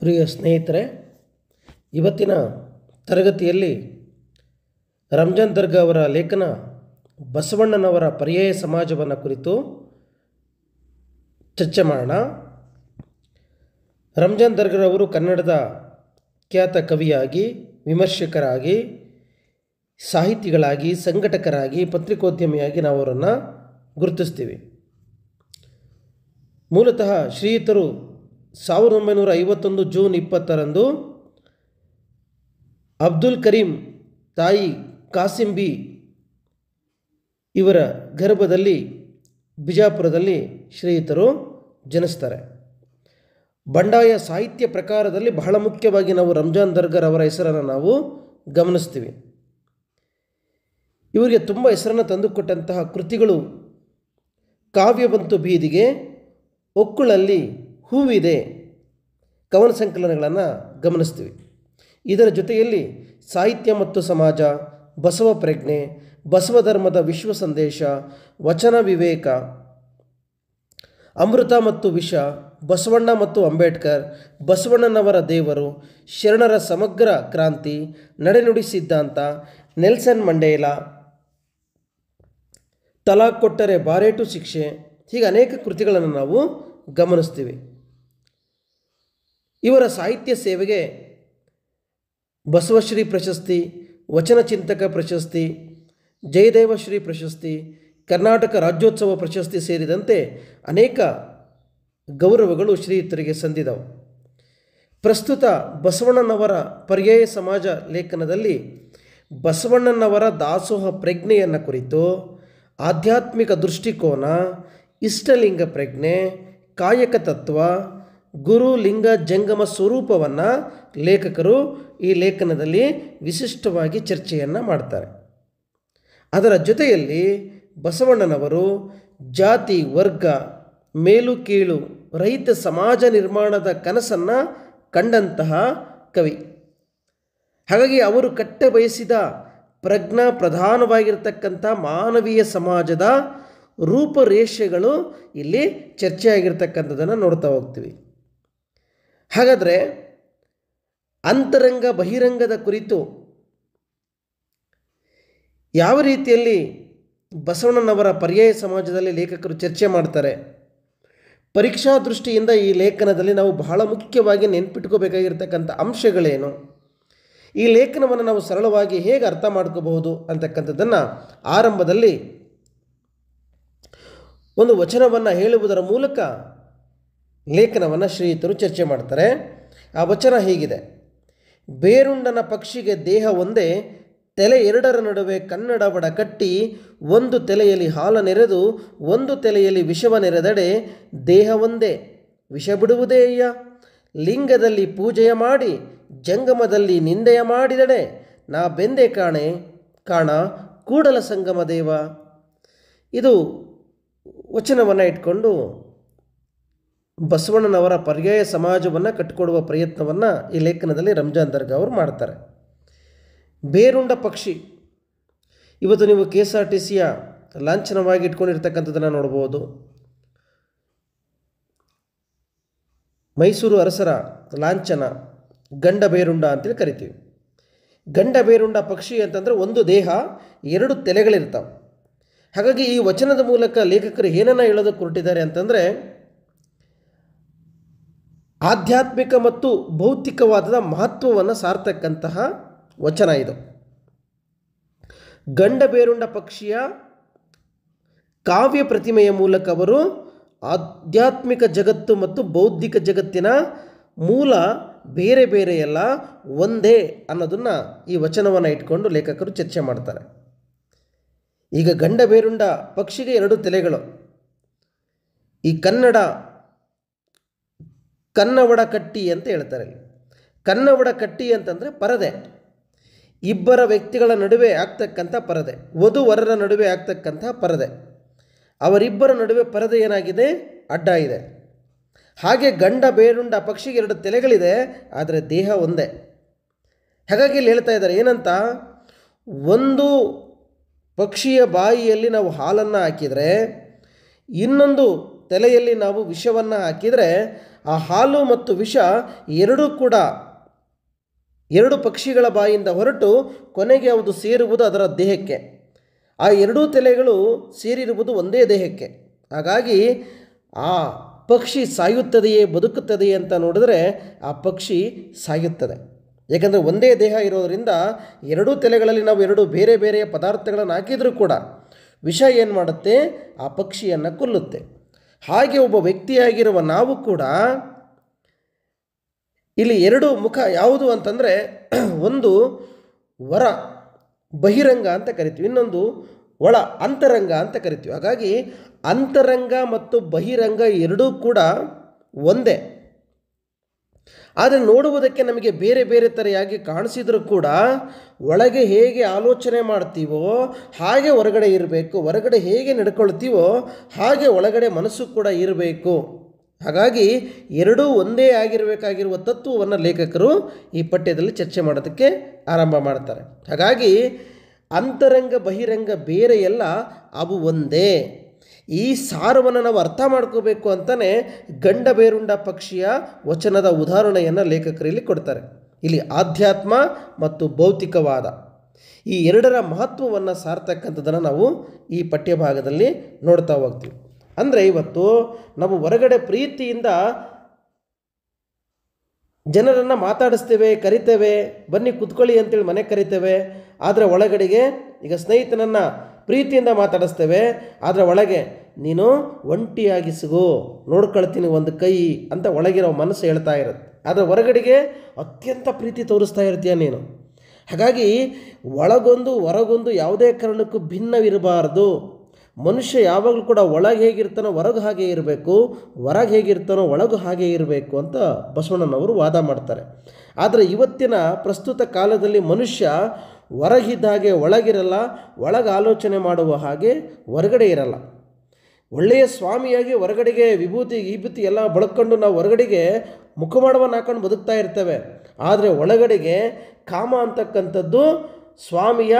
ಪ್ರಿಯ ಸ್ನೇಹಿತರೆ, ಇವತ್ತಿನ ತರಗತಿಯಲ್ಲಿ ರಂಜಾನ್ ದರ್ಗಾ ಅವರ ಲೇಖನ ಬಸವಣ್ಣನವರ ಪರ್ಯಾಯ ಸಮಾಜವನ್ನು ಕುರಿತು ಚರ್ಚೆ ಮಾಡೋಣ. ರಂಜಾನ್ ದರ್ಗಾರವರು ಕನ್ನಡದ ಖ್ಯಾತ ಕವಿಯಾಗಿ, ವಿಮರ್ಶಕರಾಗಿ, ಸಾಹಿತಿಗಳಾಗಿ, ಸಂಘಟಕರಾಗಿ, ಪತ್ರಿಕೋದ್ಯಮಿಯಾಗಿ ನಾವು ಅವರನ್ನು ಗುರುತಿಸ್ತೀವಿ. ಮೂಲತಃ ಶ್ರೀಯುತರು 1951 ಜೂನ್ 20ರಂದು ಅಬ್ದುಲ್ ಕರೀಂ ತಾಯಿ ಕಾಸಿಂಬಿ ಇವರ ಗರ್ಭದಲ್ಲಿ ಬಿಜಾಪುರದಲ್ಲಿ ಶ್ರೀಯುತರು ಜನಿಸ್ತಾರೆ. ಬಂಡಾಯ ಸಾಹಿತ್ಯ ಪ್ರಕಾರದಲ್ಲಿ ಬಹಳ ಮುಖ್ಯವಾಗಿ ನಾವು ರಂಜಾನ್ ದರ್ಗಾರವರ ಹೆಸರನ್ನು ನಾವು ಗಮನಿಸ್ತೀವಿ. ಇವರಿಗೆ ತುಂಬ ಹೆಸರನ್ನು ತಂದುಕೊಟ್ಟಂತಹ ಕೃತಿಗಳು ಕಾವ್ಯ ಬಂತು ಬೀದಿಗೆ, ಒಕ್ಕುಳಲ್ಲಿ ಹೂವಿದೆ ಕವನ ಸಂಕಲನಗಳನ್ನು ಗಮನಿಸ್ತೀವಿ. ಇದರ ಜೊತೆಯಲ್ಲಿ ಸಾಹಿತ್ಯ ಮತ್ತು ಸಮಾಜ, ಬಸವ ಪ್ರಜ್ಞೆ, ಬಸವ ಧರ್ಮದ ವಿಶ್ವ ಸಂದೇಶ, ವಚನ ವಿವೇಕ, ಅಮೃತ ಮತ್ತು ವಿಷ, ಬಸವಣ್ಣ ಮತ್ತು ಅಂಬೇಡ್ಕರ್, ಬಸವಣ್ಣನವರ ದೇವರು, ಶರಣರ ಸಮಗ್ರ ಕ್ರಾಂತಿ, ನಡೆನುಡಿ ಸಿದ್ಧಾಂತ, ನೆಲ್ಸನ್ ಮಂಡೇಲಾ, ತಲಾಕ್ ಕೊಟ್ಟರೆ ಬಾರೇಟು ಶಿಕ್ಷೆ, ಹೀಗೆ ಅನೇಕ ಕೃತಿಗಳನ್ನು ನಾವು ಗಮನಿಸ್ತೀವಿ. ಇವರ ಸಾಹಿತ್ಯ ಸೇವೆಗೆ ಬಸವಶ್ರೀ ಪ್ರಶಸ್ತಿ, ವಚನ ಚಿಂತಕ ಪ್ರಶಸ್ತಿ, ಜಯದೇವಶ್ರೀ ಪ್ರಶಸ್ತಿ, ಕರ್ನಾಟಕ ರಾಜ್ಯೋತ್ಸವ ಪ್ರಶಸ್ತಿ ಸೇರಿದಂತೆ ಅನೇಕ ಗೌರವಗಳು ಶ್ರೀಯುತರಿಗೆ ಸಂದಿದವು. ಪ್ರಸ್ತುತ ಬಸವಣ್ಣನವರ ಪರ್ಯಾಯ ಸಮಾಜ ಲೇಖನದಲ್ಲಿ ಬಸವಣ್ಣನವರ ದಾಸೋಹ ಪ್ರಜ್ಞೆಯನ್ನು ಕುರಿತು, ಆಧ್ಯಾತ್ಮಿಕ ದೃಷ್ಟಿಕೋನ, ಇಷ್ಟಲಿಂಗ ಪ್ರಜ್ಞೆ, ಕಾಯಕ ತತ್ವ, ಗುರು ಲಿಂಗ ಜಂಗಮ ಸ್ವರೂಪವನ್ನು ಲೇಖಕರು ಈ ಲೇಖನದಲ್ಲಿ ವಿಶಿಷ್ಟವಾಗಿ ಚರ್ಚೆಯನ್ನು ಮಾಡ್ತಾರೆ. ಅದರ ಜೊತೆಯಲ್ಲಿ ಬಸವಣ್ಣನವರು ಜಾತಿ, ವರ್ಗ, ಮೇಲು ಕೀಳು ರಹಿತ ಸಮಾಜ ನಿರ್ಮಾಣದ ಕನಸನ್ನು ಕಂಡಂತಹ ಕವಿ. ಹಾಗಾಗಿ ಅವರು ಕಟ್ಟ ಬಯಸಿದ ಪ್ರಜ್ಞಾ ಪ್ರಧಾನವಾಗಿರ್ತಕ್ಕಂಥ ಮಾನವೀಯ ಸಮಾಜದ ರೂಪರೇಷೆಗಳು ಇಲ್ಲಿ ಚರ್ಚೆಯಾಗಿರ್ತಕ್ಕಂಥದ್ದನ್ನು ನೋಡ್ತಾ ಹೋಗ್ತೀವಿ. ಹಾಗಾದರೆ ಅಂತರಂಗ ಬಹಿರಂಗದ ಕುರಿತು ಯಾವ ರೀತಿಯಲ್ಲಿ ಬಸವಣ್ಣನವರ ಪರ್ಯಾಯ ಸಮಾಜದಲ್ಲಿ ಲೇಖಕರು ಚರ್ಚೆ ಮಾಡ್ತಾರೆ? ಪರೀಕ್ಷಾ ದೃಷ್ಟಿಯಿಂದ ಈ ಲೇಖನದಲ್ಲಿ ನಾವು ಬಹಳ ಮುಖ್ಯವಾಗಿ ನೆನ್ಪಿಟ್ಕೋಬೇಕಾಗಿರ್ತಕ್ಕಂಥ ಅಂಶಗಳೇನು? ಈ ಲೇಖನವನ್ನು ನಾವು ಸರಳವಾಗಿ ಹೇಗೆ ಅರ್ಥ ಮಾಡ್ಕೋಬಹುದು ಅಂತಕ್ಕಂಥದ್ದನ್ನು ಆರಂಭದಲ್ಲಿ ಒಂದು ವಚನವನ್ನು ಹೇಳುವುದರ ಮೂಲಕ ಲೇಖನವನ್ನು ಶ್ರೀಯುತರು ಚರ್ಚೆ ಮಾಡ್ತಾರೆ. ಆ ವಚನ ಹೀಗಿದೆ: ಬೇರುಂಡನ ಪಕ್ಷಿಗೆ ದೇಹ ಒಂದೇ, ತಲೆ ಎರಡರ ನಡುವೆ ಕನ್ನಡ ಬಡ ಕಟ್ಟಿ, ಒಂದು ತಲೆಯಲ್ಲಿ ಹಾಲ ನೆರೆದು ಒಂದು ತಲೆಯಲ್ಲಿ ವಿಷವ ನೆರೆದಡೆ, ದೇಹ ಒಂದೇ ವಿಷ ಬಿಡುವುದೇ ಅಯ್ಯ, ಲಿಂಗದಲ್ಲಿ ಪೂಜೆಯ ಮಾಡಿ ಜಂಗಮದಲ್ಲಿ ನಿಂದೆಯ ಮಾಡಿದಡೆ, ನಾ ಬೆಂದೆ ಕಾಣ ಕೂಡಲ ಸಂಗಮ ದೇವ. ಇದು ವಚನವನ್ನು ಇಟ್ಕೊಂಡು ಬಸವಣ್ಣನವರ ಪರ್ಯಾಯ ಸಮಾಜವನ್ನು ಕಟ್ಟಿಕೊಡುವ ಪ್ರಯತ್ನವನ್ನು ಈ ಲೇಖನದಲ್ಲಿ ರಂಜಾನ್ ದರ್ಗಾ ಅವರು ಮಾಡ್ತಾರೆ. ಬೇರುಂಡ ಪಕ್ಷಿ, ಇವತ್ತು ನೀವು KSRTCಯ ಲಾಂಛನವಾಗಿ ಇಟ್ಕೊಂಡಿರ್ತಕ್ಕಂಥದ್ದನ್ನು ನೋಡ್ಬೋದು. ಮೈಸೂರು ಅರಸರ ಲಾಂಛನ ಗಂಡ ಬೇರುಂಡ ಅಂತೇಳಿ ಕರಿತೀವಿ. ಗಂಡ ಬೇರುಂಡ ಪಕ್ಷಿ ಅಂತಂದರೆ ಒಂದು ದೇಹ, ಎರಡು ತಲೆಗಳಿರ್ತಾವೆ. ಹಾಗಾಗಿ ಈ ವಚನದ ಮೂಲಕ ಲೇಖಕರು ಏನನ್ನು ಹೇಳೋದಕ್ಕೆ ಹೊರಟಿದ್ದಾರೆ ಅಂತಂದರೆ, ಆಧ್ಯಾತ್ಮಿಕ ಮತ್ತು ಭೌತಿಕವಾದದ ಮಹತ್ವವನ್ನು ಸಾರ್ತಕ್ಕಂತಹ ವಚನ ಇದು. ಗಂಡ ಬೇರುಂಡ ಪಕ್ಷಿಯ ಕಾವ್ಯ ಪ್ರತಿಮೆಯ ಮೂಲಕ ಅವರು ಆಧ್ಯಾತ್ಮಿಕ ಜಗತ್ತು ಮತ್ತು ಬೌದ್ಧಿಕ ಜಗತ್ತಿನ ಮೂಲ ಬೇರೆ ಬೇರೆಯಲ್ಲ, ಒಂದೇ ಅನ್ನೋದನ್ನು ಈ ವಚನವನ್ನು ಇಟ್ಕೊಂಡು ಲೇಖಕರು ಚರ್ಚೆ ಮಾಡ್ತಾರೆ. ಈಗ ಗಂಡ ಬೇರುಂಡ ಪಕ್ಷಿಗೆ ಎರಡು ತಲೆಗಳು. ಈ ಕನ್ನವಡ ಕಟ್ಟಿ ಅಂತ ಹೇಳ್ತಾರೆ. ಕನ್ನವಡ ಕಟ್ಟಿ ಅಂತಂದರೆ ಪರದೆ, ಇಬ್ಬರ ವ್ಯಕ್ತಿಗಳ ನಡುವೆ ಆಗ್ತಕ್ಕಂಥ ಪರದೆ, ವಧುವರರ ನಡುವೆ ಆಗ್ತಕ್ಕಂಥ ಪರದೆ. ಅವರಿಬ್ಬರ ನಡುವೆ ಪರದೆ ಏನಾಗಿದೆ? ಅಡ್ಡ ಇದೆ. ಹಾಗೆ ಗಂಡ ಬೇರುಂಡ ಪಕ್ಷಿಗೆ ಎರಡು ತಲೆಗಳಿದೆ, ಆದರೆ ದೇಹ ಒಂದೇ. ಹಾಗಾಗಿ ಇಲ್ಲಿ ಹೇಳ್ತಾ ಇದ್ದಾರೆ ಏನಂತ, ಒಂದು ಪಕ್ಷಿಯ ಬಾಯಿಯಲ್ಲಿ ನಾವು ಹಾಲನ್ನು ಹಾಕಿದರೆ, ಇನ್ನೊಂದು ತಲೆಯಲ್ಲಿ ನಾವು ವಿಷವನ್ನು ಹಾಕಿದರೆ ಆ ಹಾಲು ಮತ್ತು ವಿಷ ಎರಡೂ ಕೂಡ ಎರಡು ಪಕ್ಷಿಗಳ ಬಾಯಿಂದ ಹೊರಟು ಕೊನೆಗೆ ಅದು ಸೇರುವುದು ಅದರ ದೇಹಕ್ಕೆ. ಆ ಎರಡೂ ತಲೆಗಳು ಸೇರಿರುವುದು ಒಂದೇ ದೇಹಕ್ಕೆ. ಹಾಗಾಗಿ ಆ ಪಕ್ಷಿ ಸಾಯುತ್ತದೆಯೇ ಬದುಕುತ್ತದೆಯೇ ಅಂತ ನೋಡಿದ್ರೆ ಆ ಪಕ್ಷಿ ಸಾಯುತ್ತದೆ. ಏಕೆಂದರೆ ಒಂದೇ ದೇಹ ಇರೋದರಿಂದ ಎರಡೂ ತಲೆಗಳಲ್ಲಿ ನಾವು ಎರಡು ಬೇರೆ ಬೇರೆಯ ಪದಾರ್ಥಗಳನ್ನು ಹಾಕಿದರೂ ಕೂಡ ವಿಷ ಏನು ಮಾಡುತ್ತೆ, ಆ ಪಕ್ಷಿಯನ್ನು ಕೊಲ್ಲುತ್ತೆ. ಹಾಗೆ ಒಬ್ಬ ವ್ಯಕ್ತಿಯಾಗಿರುವ ನಾವು ಕೂಡ ಇಲ್ಲಿ ಎರಡು ಮುಖ ಯಾವುದು ಅಂತಂದರೆ, ಒಂದು ವರ ಬಹಿರಂಗ ಅಂತ ಕರಿತೀವಿ, ಇನ್ನೊಂದು ಒಳ ಅಂತರಂಗ ಅಂತ ಕರಿತೀವಿ. ಹಾಗಾಗಿ ಅಂತರಂಗ ಮತ್ತು ಬಹಿರಂಗ ಎರಡೂ ಕೂಡ ಒಂದೇ. ಆದರೆ ನೋಡುವುದಕ್ಕೆ ನಮಗೆ ಬೇರೆ ಬೇರೆ ಥರೆಯಾಗಿ ಕಾಣಿಸಿದರೂ ಕೂಡ ಒಳಗೆ ಹೇಗೆ ಆಲೋಚನೆ ಮಾಡ್ತೀವೋ ಹಾಗೆ ಹೊರಗಡೆ ಇರಬೇಕು, ಹೊರಗಡೆ ಹೇಗೆ ನಡ್ಕೊಳ್ತೀವೋ ಹಾಗೆ ಒಳಗಡೆ ಮನಸ್ಸು ಕೂಡ ಇರಬೇಕು. ಹಾಗಾಗಿ ಎರಡೂ ಒಂದೇ ಆಗಿರಬೇಕಾಗಿರುವ ತತ್ವವನ್ನು ಲೇಖಕರು ಈ ಪಠ್ಯದಲ್ಲಿ ಚರ್ಚೆ ಮಾಡೋದಕ್ಕೆ ಆರಂಭ ಮಾಡ್ತಾರೆ. ಹಾಗಾಗಿ ಅಂತರಂಗ ಬಹಿರಂಗ ಬೇರೆ ಎಲ್ಲ, ಅವು ಒಂದೇ. ಈ ಸಾರವನ್ನು ನಾವು ಅರ್ಥ ಮಾಡ್ಕೋಬೇಕು ಅಂತಲೇ ಗಂಡ ಬೇರುಂಡ ಪಕ್ಷಿಯ ವಚನದ ಉದಾಹರಣೆಯನ್ನು ಲೇಖಕರು ಇಲ್ಲಿ ಕೊಡ್ತಾರೆ. ಇಲ್ಲಿ ಆಧ್ಯಾತ್ಮ ಮತ್ತು ಭೌತಿಕವಾದ ಈ ಎರಡರ ಮಹತ್ವವನ್ನು ಸಾರ್ತಕ್ಕಂಥದ್ದನ್ನು ನಾವು ಈ ಪಠ್ಯಭಾಗದಲ್ಲಿ ನೋಡ್ತಾ ಹೋಗ್ತೀವಿ. ಅಂದರೆ ಇವತ್ತು ನಾವು ಹೊರಗಡೆ ಪ್ರೀತಿಯಿಂದ ಜನರನ್ನು ಮಾತಾಡಿಸ್ತೇವೆ, ಕರಿತೇವೆ, ಬನ್ನಿ ಕೂತ್ಕೊಳ್ಳಿ ಅಂತೇಳಿ ಮನೆ ಕರಿತೇವೆ. ಆದರೆ ಒಳಗಡೆಗೆ ಈಗ ಸ್ನೇಹಿತನನ್ನು ಪ್ರೀತಿಯಿಂದ ಮಾತಾಡಿಸ್ತೇವೆ, ಆದರೆ ಒಳಗೆ ನೀನು ಒಂಟಿಯಾಗಿ ಸಿಗೋ, ನೋಡ್ಕೊಳ್ತೀನಿ ಒಂದು ಕೈ ಅಂತ ಒಳಗಿರೋ ಮನಸ್ಸು ಹೇಳ್ತಾ ಇರುತ್ತೆ. ಆದರೆ ಹೊರಗಡೆಗೆ ಅತ್ಯಂತ ಪ್ರೀತಿ ತೋರಿಸ್ತಾ ಇರ್ತೀಯ ನೀನು. ಹಾಗಾಗಿ ಒಳಗೊಂದು ಹೊರಗೊಂದು ಯಾವುದೇ ಕಾರಣಕ್ಕೂ ಭಿನ್ನವಿರಬಾರ್ದು. ಮನುಷ್ಯ ಯಾವಾಗಲೂ ಕೂಡ ಒಳಗೆ ಹೇಗಿರ್ತಾನೋ ಹೊರಗೆ ಹಾಗೆ ಇರಬೇಕು, ಹೊರಗೆ ಹೇಗಿರ್ತಾನೋ ಒಳಗೂ ಹಾಗೆ ಇರಬೇಕು ಅಂತ ಬಸವಣ್ಣನವರು ವಾದ ಮಾಡ್ತಾರೆ. ಆದರೆ ಇವತ್ತಿನ ಪ್ರಸ್ತುತ ಕಾಲದಲ್ಲಿ ಮನುಷ್ಯ ಹೊರಗಿದ್ದ ಹಾಗೆ ಒಳಗಿರಲ್ಲ, ಒಳಗೆ ಆಲೋಚನೆ ಮಾಡುವ ಹಾಗೆ ಹೊರಗಡೆ ಇರಲ್ಲ. ಒಳ್ಳೆಯ ಸ್ವಾಮಿಯಾಗಿ ಹೊರಗಡೆಗೆ ವಿಭೂತಿ ಎಲ್ಲ ಬಳಕೊಂಡು ನಾವು ಹೊರಗಡೆಗೆ ಮುಖಮಾಡವನ್ನು ಹಾಕೊಂಡು ಬದುಕ್ತಾ ಇರ್ತೇವೆ. ಆದರೆ ಒಳಗಡೆಗೆ ಕಾಮ ಅಂತಕ್ಕಂಥದ್ದು ಸ್ವಾಮಿಯ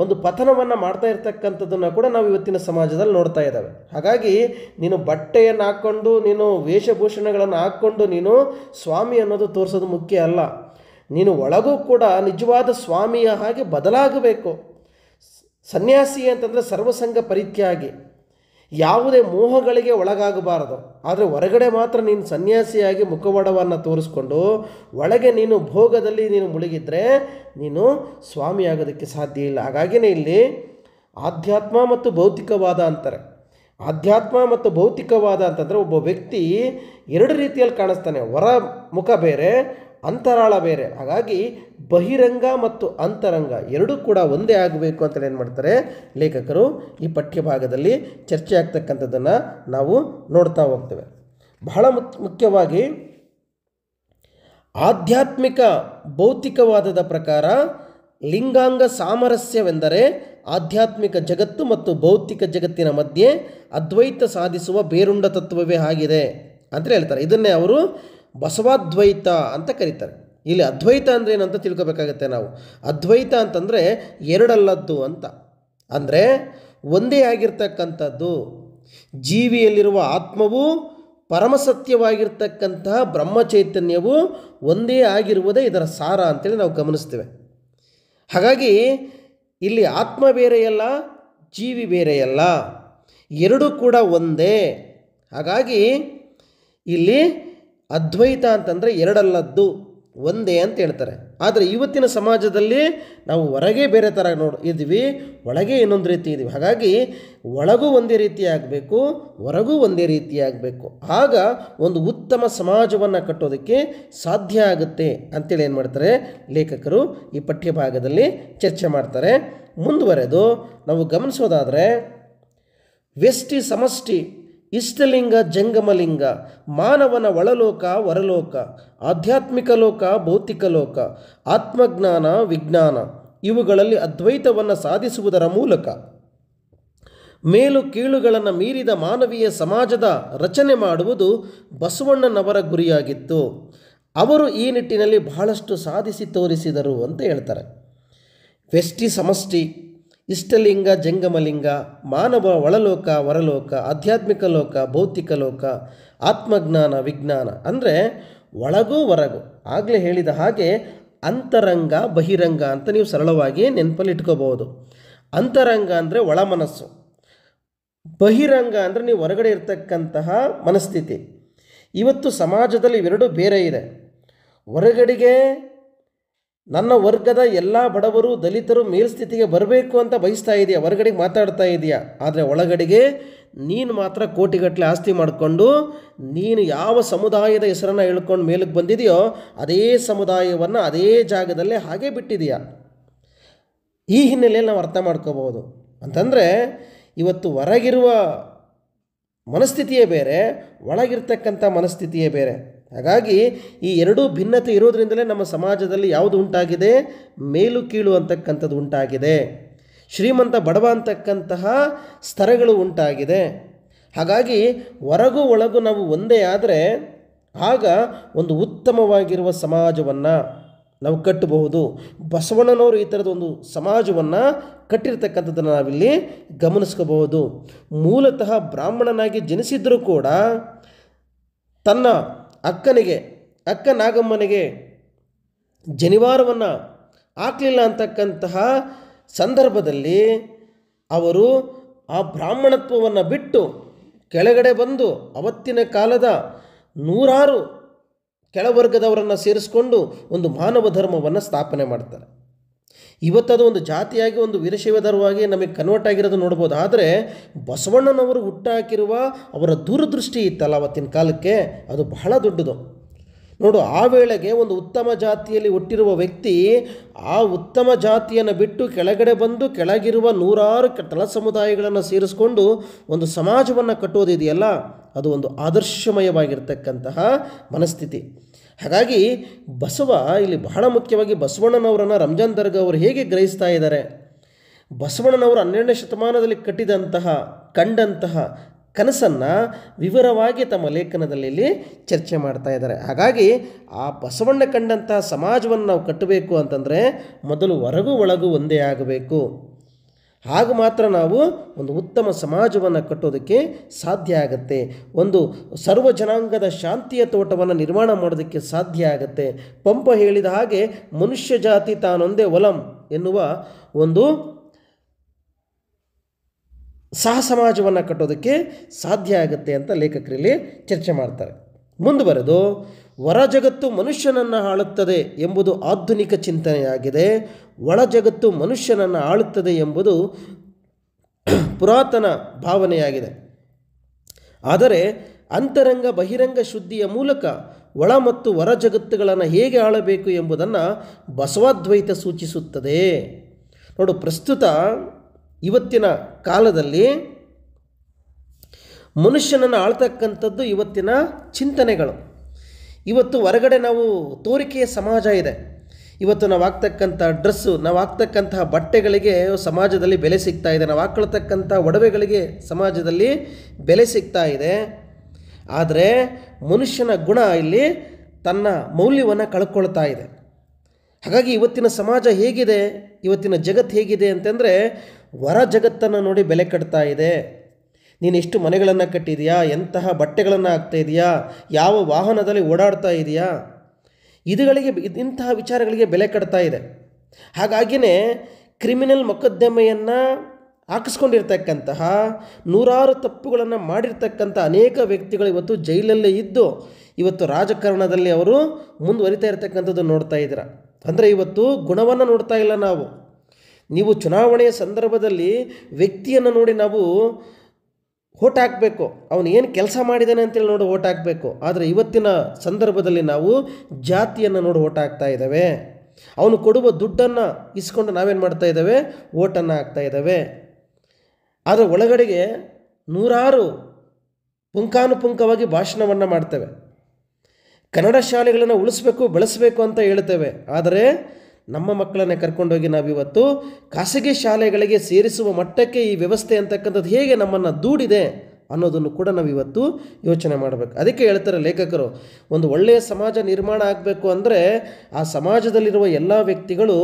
ಒಂದು ಪತನವನ್ನು ಮಾಡ್ತಾ ಇರ್ತಕ್ಕಂಥದ್ದನ್ನು ಕೂಡ ನಾವು ಇವತ್ತಿನ ಸಮಾಜದಲ್ಲಿ ನೋಡ್ತಾ ಇದ್ದಾವೆ. ಹಾಗಾಗಿ ನೀನು ಬಟ್ಟೆಯನ್ನು ಹಾಕ್ಕೊಂಡು, ನೀನು ವೇಷಭೂಷಣಗಳನ್ನು ಹಾಕ್ಕೊಂಡು ನೀನು ಸ್ವಾಮಿ ಅನ್ನೋದು ತೋರಿಸೋದು ಮುಖ್ಯ ಅಲ್ಲ. ನೀನು ಒಳಗೂ ಕೂಡ ನಿಜವಾದ ಸ್ವಾಮಿಯ ಹಾಗೆ ಬದಲಾಗಬೇಕು. ಸನ್ಯಾಸಿ ಅಂತಂದರೆ ಸರ್ವಸಂಗ ಪರಿತ್ಯಾಗಿ, ಯಾವುದೇ ಮೋಹಗಳಿಗೆ ಒಳಗಾಗಬಾರದು. ಆದರೆ ಹೊರಗಡೆ ಮಾತ್ರ ನೀನು ಸನ್ಯಾಸಿಯಾಗಿ ಮುಖವಾಡವನ್ನು ತೋರಿಸ್ಕೊಂಡು ಒಳಗೆ ನೀನು ಭೋಗದಲ್ಲಿ ನೀನು ಮುಳುಗಿದ್ರೆ ನೀನು ಸ್ವಾಮಿ ಆಗೋದಕ್ಕೆ ಸಾಧ್ಯ ಇಲ್ಲ. ಹಾಗಾಗಿಯೇ ಇಲ್ಲಿ ಆಧ್ಯಾತ್ಮ ಮತ್ತು ಭೌತಿಕವಾದ ಅಂತಾರೆ. ಆಧ್ಯಾತ್ಮ ಮತ್ತು ಭೌತಿಕವಾದ ಅಂತಂದರೆ ಒಬ್ಬ ವ್ಯಕ್ತಿ ಎರಡು ರೀತಿಯಲ್ಲಿ ಕಾಣಿಸ್ತಾನೆ, ಹೊರ ಮುಖ ಬೇರೆ, ಅಂತರಾಳ ಬೇರೆ. ಹಾಗಾಗಿ ಬಹಿರಂಗ ಮತ್ತು ಅಂತರಂಗ ಎರಡೂ ಕೂಡ ಒಂದೇ ಆಗಬೇಕು ಅಂತೇಳಿ ಏನು ಮಾಡ್ತಾರೆ ಲೇಖಕರು ಈ ಪಠ್ಯಭಾಗದಲ್ಲಿ ಚರ್ಚೆ ಆಗ್ತಕ್ಕಂಥದ್ದನ್ನು ನಾವು ನೋಡ್ತಾ ಹೋಗ್ತೇವೆ. ಬಹಳ ಮುಖ್ಯವಾಗಿ ಆಧ್ಯಾತ್ಮಿಕ ಭೌತಿಕವಾದದ ಪ್ರಕಾರ ಲಿಂಗಾಂಗ ಸಾಮರಸ್ಯವೆಂದರೆ ಆಧ್ಯಾತ್ಮಿಕ ಜಗತ್ತು ಮತ್ತು ಭೌತಿಕ ಜಗತ್ತಿನ ಮಧ್ಯೆ ಅದ್ವೈತ ಸಾಧಿಸುವ ಬೇರುಂಡ ತತ್ವವೇ ಆಗಿದೆ ಅಂತ ಹೇಳ್ತಾರೆ. ಇದನ್ನೇ ಅವರು ಬಸವಾದ್ವೈತ ಅಂತ ಕರೀತಾರೆ. ಇಲ್ಲಿ ಅದ್ವೈತ ಅಂದರೆ ಏನಂತ ತಿಳ್ಕೊಬೇಕಾಗತ್ತೆ ನಾವು. ಅದ್ವೈತ ಅಂತಂದರೆ ಎರಡಲ್ಲದ್ದು ಅಂತ, ಅಂದರೆ ಒಂದೇ ಆಗಿರ್ತಕ್ಕಂಥದ್ದು. ಜೀವಿಯಲ್ಲಿರುವ ಆತ್ಮವು ಪರಮಸತ್ಯವಾಗಿರ್ತಕ್ಕಂತಹ ಬ್ರಹ್ಮಚೈತನ್ಯವು ಒಂದೇ ಆಗಿರುವುದೇ ಇದರ ಸಾರ ಅಂತೇಳಿ ನಾವು ಗಮನಿಸ್ತೇವೆ. ಹಾಗಾಗಿ ಇಲ್ಲಿ ಆತ್ಮ ಬೇರೆಯಲ್ಲ, ಜೀವಿ ಬೇರೆಯಲ್ಲ, ಎರಡೂ ಕೂಡ ಒಂದೇ. ಹಾಗಾಗಿ ಇಲ್ಲಿ ಅದ್ವೈತ ಅಂತಂದರೆ ಎರಡಲ್ಲದ್ದು, ಒಂದೇ ಅಂತ ಹೇಳ್ತಾರೆ. ಆದರೆ ಇವತ್ತಿನ ಸಮಾಜದಲ್ಲಿ ನಾವು ಹೊರಗೆ ಬೇರೆ ಥರ ಇದ್ದೀವಿ, ಒಳಗೆ ಇನ್ನೊಂದು ರೀತಿ ಇದ್ದೀವಿ. ಹಾಗಾಗಿ ಒಳಗೂ ಒಂದೇ ರೀತಿ ಆಗಬೇಕು, ಹೊರಗೂ ಒಂದೇ ರೀತಿ ಆಗಬೇಕು. ಆಗ ಒಂದು ಉತ್ತಮ ಸಮಾಜವನ್ನು ಕಟ್ಟೋದಕ್ಕೆ ಸಾಧ್ಯ ಆಗುತ್ತೆ ಅಂತೇಳಿ ಏನು ಮಾಡ್ತಾರೆ ಲೇಖಕರು ಈ ಪಠ್ಯಭಾಗದಲ್ಲಿ ಚರ್ಚೆ ಮಾಡ್ತಾರೆ. ಮುಂದುವರೆದು ನಾವು ಗಮನಿಸೋದಾದರೆ ವ್ಯಷ್ಟಿ ಸಮಷ್ಟಿ, ಇಷ್ಟಲಿಂಗ ಜಂಗಮಲಿಂಗ, ಮಾನವನ ಒಳಲೋಕ ಹೊರಲೋಕ, ಆಧ್ಯಾತ್ಮಿಕ ಲೋಕ ಭೌತಿಕ ಲೋಕ, ಆತ್ಮಜ್ಞಾನ ವಿಜ್ಞಾನ, ಇವುಗಳಲ್ಲಿ ಅದ್ವೈತವನ್ನು ಸಾಧಿಸುವುದರ ಮೂಲಕ ಮೇಲು ಕೀಳುಗಳನ್ನು ಮೀರಿದ ಮಾನವೀಯ ಸಮಾಜದ ರಚನೆ ಮಾಡುವುದು ಬಸವಣ್ಣನವರ ಗುರಿಯಾಗಿತ್ತು. ಅವರು ಈ ನಿಟ್ಟಿನಲ್ಲಿ ಬಹಳಷ್ಟು ಸಾಧಿಸಿ ತೋರಿಸಿದರು ಅಂತ ಹೇಳ್ತಾರೆ. ವ್ಯಷ್ಟಿ ಸಮಷ್ಟಿ, ಇಷ್ಟಲಿಂಗ ಜಂಗಮಲಿಂಗ, ಮಾನವ ಒಳಲೋಕ ಹೊರಲೋಕ, ಆಧ್ಯಾತ್ಮಿಕ ಲೋಕ ಭೌತಿಕ ಲೋಕ, ಆತ್ಮಜ್ಞಾನ ವಿಜ್ಞಾನ. ಅಂದರೆ ಒಳಗೂ ಹೊರಗೂ. ಆಗಲೇ ಹೇಳಿದ ಹಾಗೆ ಅಂತರಂಗ ಬಹಿರಂಗ ಅಂತ ನೀವು ಸರಳವಾಗಿ ನೆನಪಲ್ಲಿ ಇಟ್ಕೋಬಹುದು. ಅಂತರಂಗ ಅಂದರೆ ಒಳ ಮನಸ್ಸು, ಬಹಿರಂಗ ಅಂದರೆ ನೀವು ಹೊರಗಡೆ ಇರ್ತಕ್ಕಂತಹ ಮನಸ್ಥಿತಿ. ಇವತ್ತು ಸಮಾಜದಲ್ಲಿ ಇವೆರಡೂ ಬೇರೆ ಇದೆ. ಹೊರಗಡೆಗೆ ನನ್ನ ವರ್ಗದ ಎಲ್ಲ ಬಡವರು ದಲಿತರು ಮೇಲ್ಸ್ಥಿತಿಗೆ ಬರಬೇಕು ಅಂತ ಬಯಸ್ತಾ ಇದೆಯಾ, ಹೊರಗಡೆಗೆ ಮಾತಾಡ್ತಾ ಇದೆಯಾ. ಆದರೆ ಒಳಗಡೆಗೆ ನೀನು ಮಾತ್ರ ಕೋಟಿಗಟ್ಟಲೆ ಆಸ್ತಿ ಮಾಡಿಕೊಂಡು ನೀನು ಯಾವ ಸಮುದಾಯದ ಹೆಸರನ್ನು ಹೇಳ್ಕೊಂಡು ಮೇಲಕ್ಕೆ ಬಂದಿದೆಯೋ ಅದೇ ಸಮುದಾಯವನ್ನು ಅದೇ ಜಾಗದಲ್ಲೇ ಹಾಗೆ ಬಿಟ್ಟಿದೆಯಾ. ಈ ಹಿನ್ನೆಲೆಯಲ್ಲಿ ನಾವು ಅರ್ಥ ಮಾಡ್ಕೋಬಹುದು. ಅಂತಂದರೆ ಇವತ್ತು ಹೊರಗಿರುವ ಮನಸ್ಥಿತಿಯೇ ಬೇರೆ, ಒಳಗಿರ್ತಕ್ಕಂಥ ಮನಸ್ಥಿತಿಯೇ ಬೇರೆ. ಹಾಗಾಗಿ ಈ ಎರಡೂ ಭಿನ್ನತೆ ಇರೋದರಿಂದಲೇ ನಮ್ಮ ಸಮಾಜದಲ್ಲಿ ಯಾವುದು ಉಂಟಾಗಿದೆ, ಮೇಲು ಕೀಳು ಅಂತಕ್ಕಂಥದ್ದು ಉಂಟಾಗಿದೆ, ಶ್ರೀಮಂತ ಬಡವ ಅಂತಕ್ಕಂತಹ ಸ್ತರಗಳು ಉಂಟಾಗಿದೆ. ಹಾಗಾಗಿ ಹೊರಗೂ ಒಳಗೂ ನಾವು ಒಂದೇ ಆದರೆ ಆಗ ಒಂದು ಉತ್ತಮವಾಗಿರುವ ಸಮಾಜವನ್ನು ನಾವು ಕಟ್ಟಬಹುದು. ಬಸವಣ್ಣನವರು ಈ ಥರದ ಒಂದು ಸಮಾಜವನ್ನು ಕಟ್ಟಿರ್ತಕ್ಕಂಥದ್ದನ್ನು ನಾವಿಲ್ಲಿ ಗಮನಿಸ್ಕೋಬಹುದು. ಮೂಲತಃ ಬ್ರಾಹ್ಮಣನಾಗಿ ಜನಿಸಿದ್ರೂ ಕೂಡ ತನ್ನ ಅಕ್ಕ ನಾಗಮ್ಮನಿಗೆ ಜನಿವಾರವನ್ನು ಹಾಕಲಿಲ್ಲ ಅಂತಕ್ಕಂತಹ ಸಂದರ್ಭದಲ್ಲಿ ಅವರು ಆ ಬ್ರಾಹ್ಮಣತ್ವವನ್ನು ಬಿಟ್ಟು ಕೆಳಗಡೆ ಬಂದು ಅವತ್ತಿನ ಕಾಲದ ನೂರಾರು ಕೆಳವರ್ಗದವರನ್ನು ಸೇರಿಸ್ಕೊಂಡು ಒಂದು ಮಾನವ ಧರ್ಮವನ್ನು ಸ್ಥಾಪನೆ ಮಾಡ್ತಾರೆ. ಇವತ್ತದು ಒಂದು ಜಾತಿಯಾಗಿ ಒಂದು ವೀರಶೈವ ಧರ್ಮವಾಗಿ ನಮಗೆ ಕನ್ವರ್ಟ್ ಆಗಿರೋದು ನೋಡ್ಬೋದು. ಆದರೆ ಬಸವಣ್ಣನವರು ಹುಟ್ಟಾಕಿರುವ ಅವರ ದೂರದೃಷ್ಟಿ ಇತ್ತಲ್ಲ ಅವತ್ತಿನ ಕಾಲಕ್ಕೆ, ಅದು ಬಹಳ ದೊಡ್ಡದು. ನೋಡು, ಆ ವೇಳೆಗೆ ಒಂದು ಉತ್ತಮ ಜಾತಿಯಲ್ಲಿ ಹುಟ್ಟಿರುವ ವ್ಯಕ್ತಿ ಆ ಉತ್ತಮ ಜಾತಿಯನ್ನು ಬಿಟ್ಟು ಕೆಳಗಡೆ ಬಂದು ಕೆಳಗಿರುವ ನೂರಾರು ತಳ ಸಮುದಾಯಗಳನ್ನು ಸೇರಿಸ್ಕೊಂಡು ಒಂದು ಸಮಾಜವನ್ನು ಕಟ್ಟೋದಿದೆಯಲ್ಲ, ಅದು ಒಂದು ಆದರ್ಶಮಯವಾಗಿರ್ತಕ್ಕಂತಹ ಮನಸ್ಥಿತಿ. ಹಾಗಾಗಿ ಬಸವ ಇಲ್ಲಿ ಬಹಳ ಮುಖ್ಯವಾಗಿ ಬಸವಣ್ಣನವರನ್ನು ರಂಜಾನ್ ದರ್ಗಾ ಅವರು ಹೇಗೆ ಗ್ರಹಿಸ್ತಾ ಇದ್ದಾರೆ, ಬಸವಣ್ಣನವರು 12ನೇ ಶತಮಾನದಲ್ಲಿ ಕಂಡಂತಹ ಕನಸನ್ನು ವಿವರವಾಗಿ ತಮ್ಮ ಲೇಖನದಲ್ಲಿ ಇಲ್ಲಿ ಚರ್ಚೆ ಮಾಡ್ತಾ ಇದ್ದಾರೆ. ಹಾಗಾಗಿ ಆ ಬಸವಣ್ಣ ಕಂಡಂತಹ ಸಮಾಜವನ್ನು ನಾವು ಕಟ್ಟಬೇಕು ಅಂತಂದರೆ ಮೊದಲು ಹೊರಗೂ ಒಳಗೂ ಒಂದೇ ಆಗಬೇಕು. ಹಾಗೆ ಮಾತ್ರ ನಾವು ಒಂದು ಉತ್ತಮ ಸಮಾಜವನ್ನು ಕಟ್ಟೋದಕ್ಕೆ ಸಾಧ್ಯ ಆಗುತ್ತೆ. ಒಂದು ಸರ್ವ ಜನಾಂಗದ ಶಾಂತಿಯ ತೋಟವನ್ನು ನಿರ್ಮಾಣ ಮಾಡೋದಕ್ಕೆ ಸಾಧ್ಯ ಆಗುತ್ತೆ. ಪಂಪ ಹೇಳಿದ ಹಾಗೆ ಮನುಷ್ಯ ಜಾತಿ ತಾನೊಂದೇ ಒಲಂ ಎನ್ನುವ ಒಂದು ಸಹ ಸಮಾಜವನ್ನು ಕಟ್ಟೋದಕ್ಕೆ ಸಾಧ್ಯ ಆಗುತ್ತೆ ಅಂತ ಲೇಖಕರಲ್ಲಿ ಚರ್ಚೆ ಮಾಡ್ತಾರೆ. ಮುಂದುವರೆದು ಹೊರ ಜಗತ್ತು ಮನುಷ್ಯನನ್ನು ಆಳುತ್ತದೆ ಎಂಬುದು ಆಧುನಿಕ ಚಿಂತನೆಯಾಗಿದೆ, ಒಳ ಜಗತ್ತು ಮನುಷ್ಯನನ್ನು ಆಳುತ್ತದೆ ಎಂಬುದು ಪುರಾತನ ಭಾವನೆಯಾಗಿದೆ. ಆದರೆ ಅಂತರಂಗ ಬಹಿರಂಗ ಶುದ್ಧಿಯ ಮೂಲಕ ಒಳ ಮತ್ತು ಹೊರ ಜಗತ್ತುಗಳನ್ನು ಹೇಗೆ ಆಳಬೇಕು ಎಂಬುದನ್ನು ಬಸವಾದ್ವೈತ ಸೂಚಿಸುತ್ತದೆ. ನೋಡು, ಪ್ರಸ್ತುತ ಇವತ್ತಿನ ಕಾಲದಲ್ಲಿ ಮನುಷ್ಯನನ್ನು ಆಳ್ತಕ್ಕಂಥದ್ದು ಇವತ್ತಿನ ಚಿಂತನೆಗಳು. ಇವತ್ತು ಹೊರಗಡೆ ನಾವು ತೋರಿಕೆಯ ಸಮಾಜ ಇದೆ. ಇವತ್ತು ನಾವು ಹಾಕ್ತಕ್ಕಂಥ ಡ್ರೆಸ್ಸು, ನಾವು ಹಾಕ್ತಕ್ಕಂತಹ ಬಟ್ಟೆಗಳಿಗೆ ಸಮಾಜದಲ್ಲಿ ಬೆಲೆ ಸಿಗ್ತಾ ಇದೆ, ನಾವು ಹಾಕ್ಕೊಳ್ತಕ್ಕಂಥ ಒಡವೆಗಳಿಗೆ ಸಮಾಜದಲ್ಲಿ ಬೆಲೆ ಸಿಗ್ತಾ ಇದೆ. ಆದರೆ ಮನುಷ್ಯನ ಗುಣ ಇಲ್ಲಿ ತನ್ನ ಮೌಲ್ಯವನ್ನು ಕಳ್ಕೊಳ್ತಾ ಇದೆ. ಹಾಗಾಗಿ ಇವತ್ತಿನ ಸಮಾಜ ಹೇಗಿದೆ, ಇವತ್ತಿನ ಜಗತ್ತು ಹೇಗಿದೆ ಅಂತಂದರೆ ಹೊರ ಜಗತ್ತನ್ನು ನೋಡಿ ಬೆಲೆ ಕಟ್ತಾ ಇದೆ. ನೀನು ಎಷ್ಟು ಮನೆಗಳನ್ನು ಕಟ್ಟಿದೆಯಾ, ಎಂತಹ ಬಟ್ಟೆಗಳನ್ನು ಹಾಕ್ತಾ ಇದೆಯಾ, ಯಾವ ವಾಹನದಲ್ಲಿ ಓಡಾಡ್ತಾ ಇದೆಯಾ, ಇಂತಹ ವಿಚಾರಗಳಿಗೆ ಬೆಲೆ ಕಟ್ತಾ ಇದೆ. ಹಾಗಾಗಿಯೇ ಕ್ರಿಮಿನಲ್ ಮೊಕದ್ದಮೆಯನ್ನು ಹಾಕಿಸ್ಕೊಂಡಿರ್ತಕ್ಕಂತಹ ನೂರಾರು ತಪ್ಪುಗಳನ್ನು ಮಾಡಿರ್ತಕ್ಕಂಥ ಅನೇಕ ವ್ಯಕ್ತಿಗಳು ಇವತ್ತು ಜೈಲಲ್ಲೇ ಇದ್ದು ಇವತ್ತು ರಾಜಕಾರಣದಲ್ಲಿ ಅವರು ಮುಂದುವರಿತಾ ಇರತಕ್ಕಂಥದ್ದು ನೋಡ್ತಾ ಇದ್ದೀರ. ಅಂದರೆ ಇವತ್ತು ಗುಣವನ್ನು ನೋಡ್ತಾ ಇಲ್ಲ ನಾವು. ನೀವು ಚುನಾವಣೆಯ ಸಂದರ್ಭದಲ್ಲಿ ವ್ಯಕ್ತಿಯನ್ನು ನೋಡಿ ನಾವು ಓಟ್ ಹಾಕಬೇಕು, ಅವನು ಏನು ಕೆಲಸ ಮಾಡಿದ್ದಾನೆ ಅಂತೇಳಿ ನೋಡಿ ಓಟ್ ಹಾಕಬೇಕು. ಆದರೆ ಇವತ್ತಿನ ಸಂದರ್ಭದಲ್ಲಿ ನಾವು ಜಾತಿಯನ್ನು ನೋಡಿ ಓಟ್ ಹಾಕ್ತಾ ಇದ್ದೇವೆ. ಅವನು ಕೊಡುವ ದುಡ್ಡನ್ನು ಇಸ್ಕೊಂಡು ನಾವೇನು ಮಾಡ್ತಾ ಇದ್ದೇವೆ, ಓಟನ್ನು ಹಾಕ್ತಾ ಇದ್ದೇವೆ. ಆದರೆ ಒಳಗಡೆಗೆ ನೂರಾರು ಪುಂಖಾನುಪುಂಖವಾಗಿ ಭಾಷಣವನ್ನು ಮಾಡ್ತೇವೆ. ಕನ್ನಡ ಶಾಲೆಗಳನ್ನು ಉಳಿಸ್ಬೇಕು ಬೆಳೆಸಬೇಕು ಅಂತ ಹೇಳ್ತೇವೆ. ಆದರೆ ನಮ್ಮ ಮಕ್ಕಳನ್ನೇ ಕರ್ಕೊಂಡೋಗಿ ನಾವಿವತ್ತು ಖಾಸಗಿ ಶಾಲೆಗಳಿಗೆ ಸೇರಿಸುವ ಮಟ್ಟಕ್ಕೆ ಈ ವ್ಯವಸ್ಥೆ ಅಂತಕ್ಕಂಥದ್ದು ಹೇಗೆ ನಮ್ಮನ್ನು ದೂಡಿದೆ ಅನ್ನೋದನ್ನು ಕೂಡ ನಾವು ಇವತ್ತು ಯೋಚನೆ ಮಾಡಬೇಕು. ಅದಕ್ಕೆ ಹೇಳ್ತಾರೆ ಲೇಖಕರು, ಒಂದು ಒಳ್ಳೆಯ ಸಮಾಜ ನಿರ್ಮಾಣ ಆಗಬೇಕು ಅಂದರೆ ಆ ಸಮಾಜದಲ್ಲಿರುವ ಎಲ್ಲ ವ್ಯಕ್ತಿಗಳು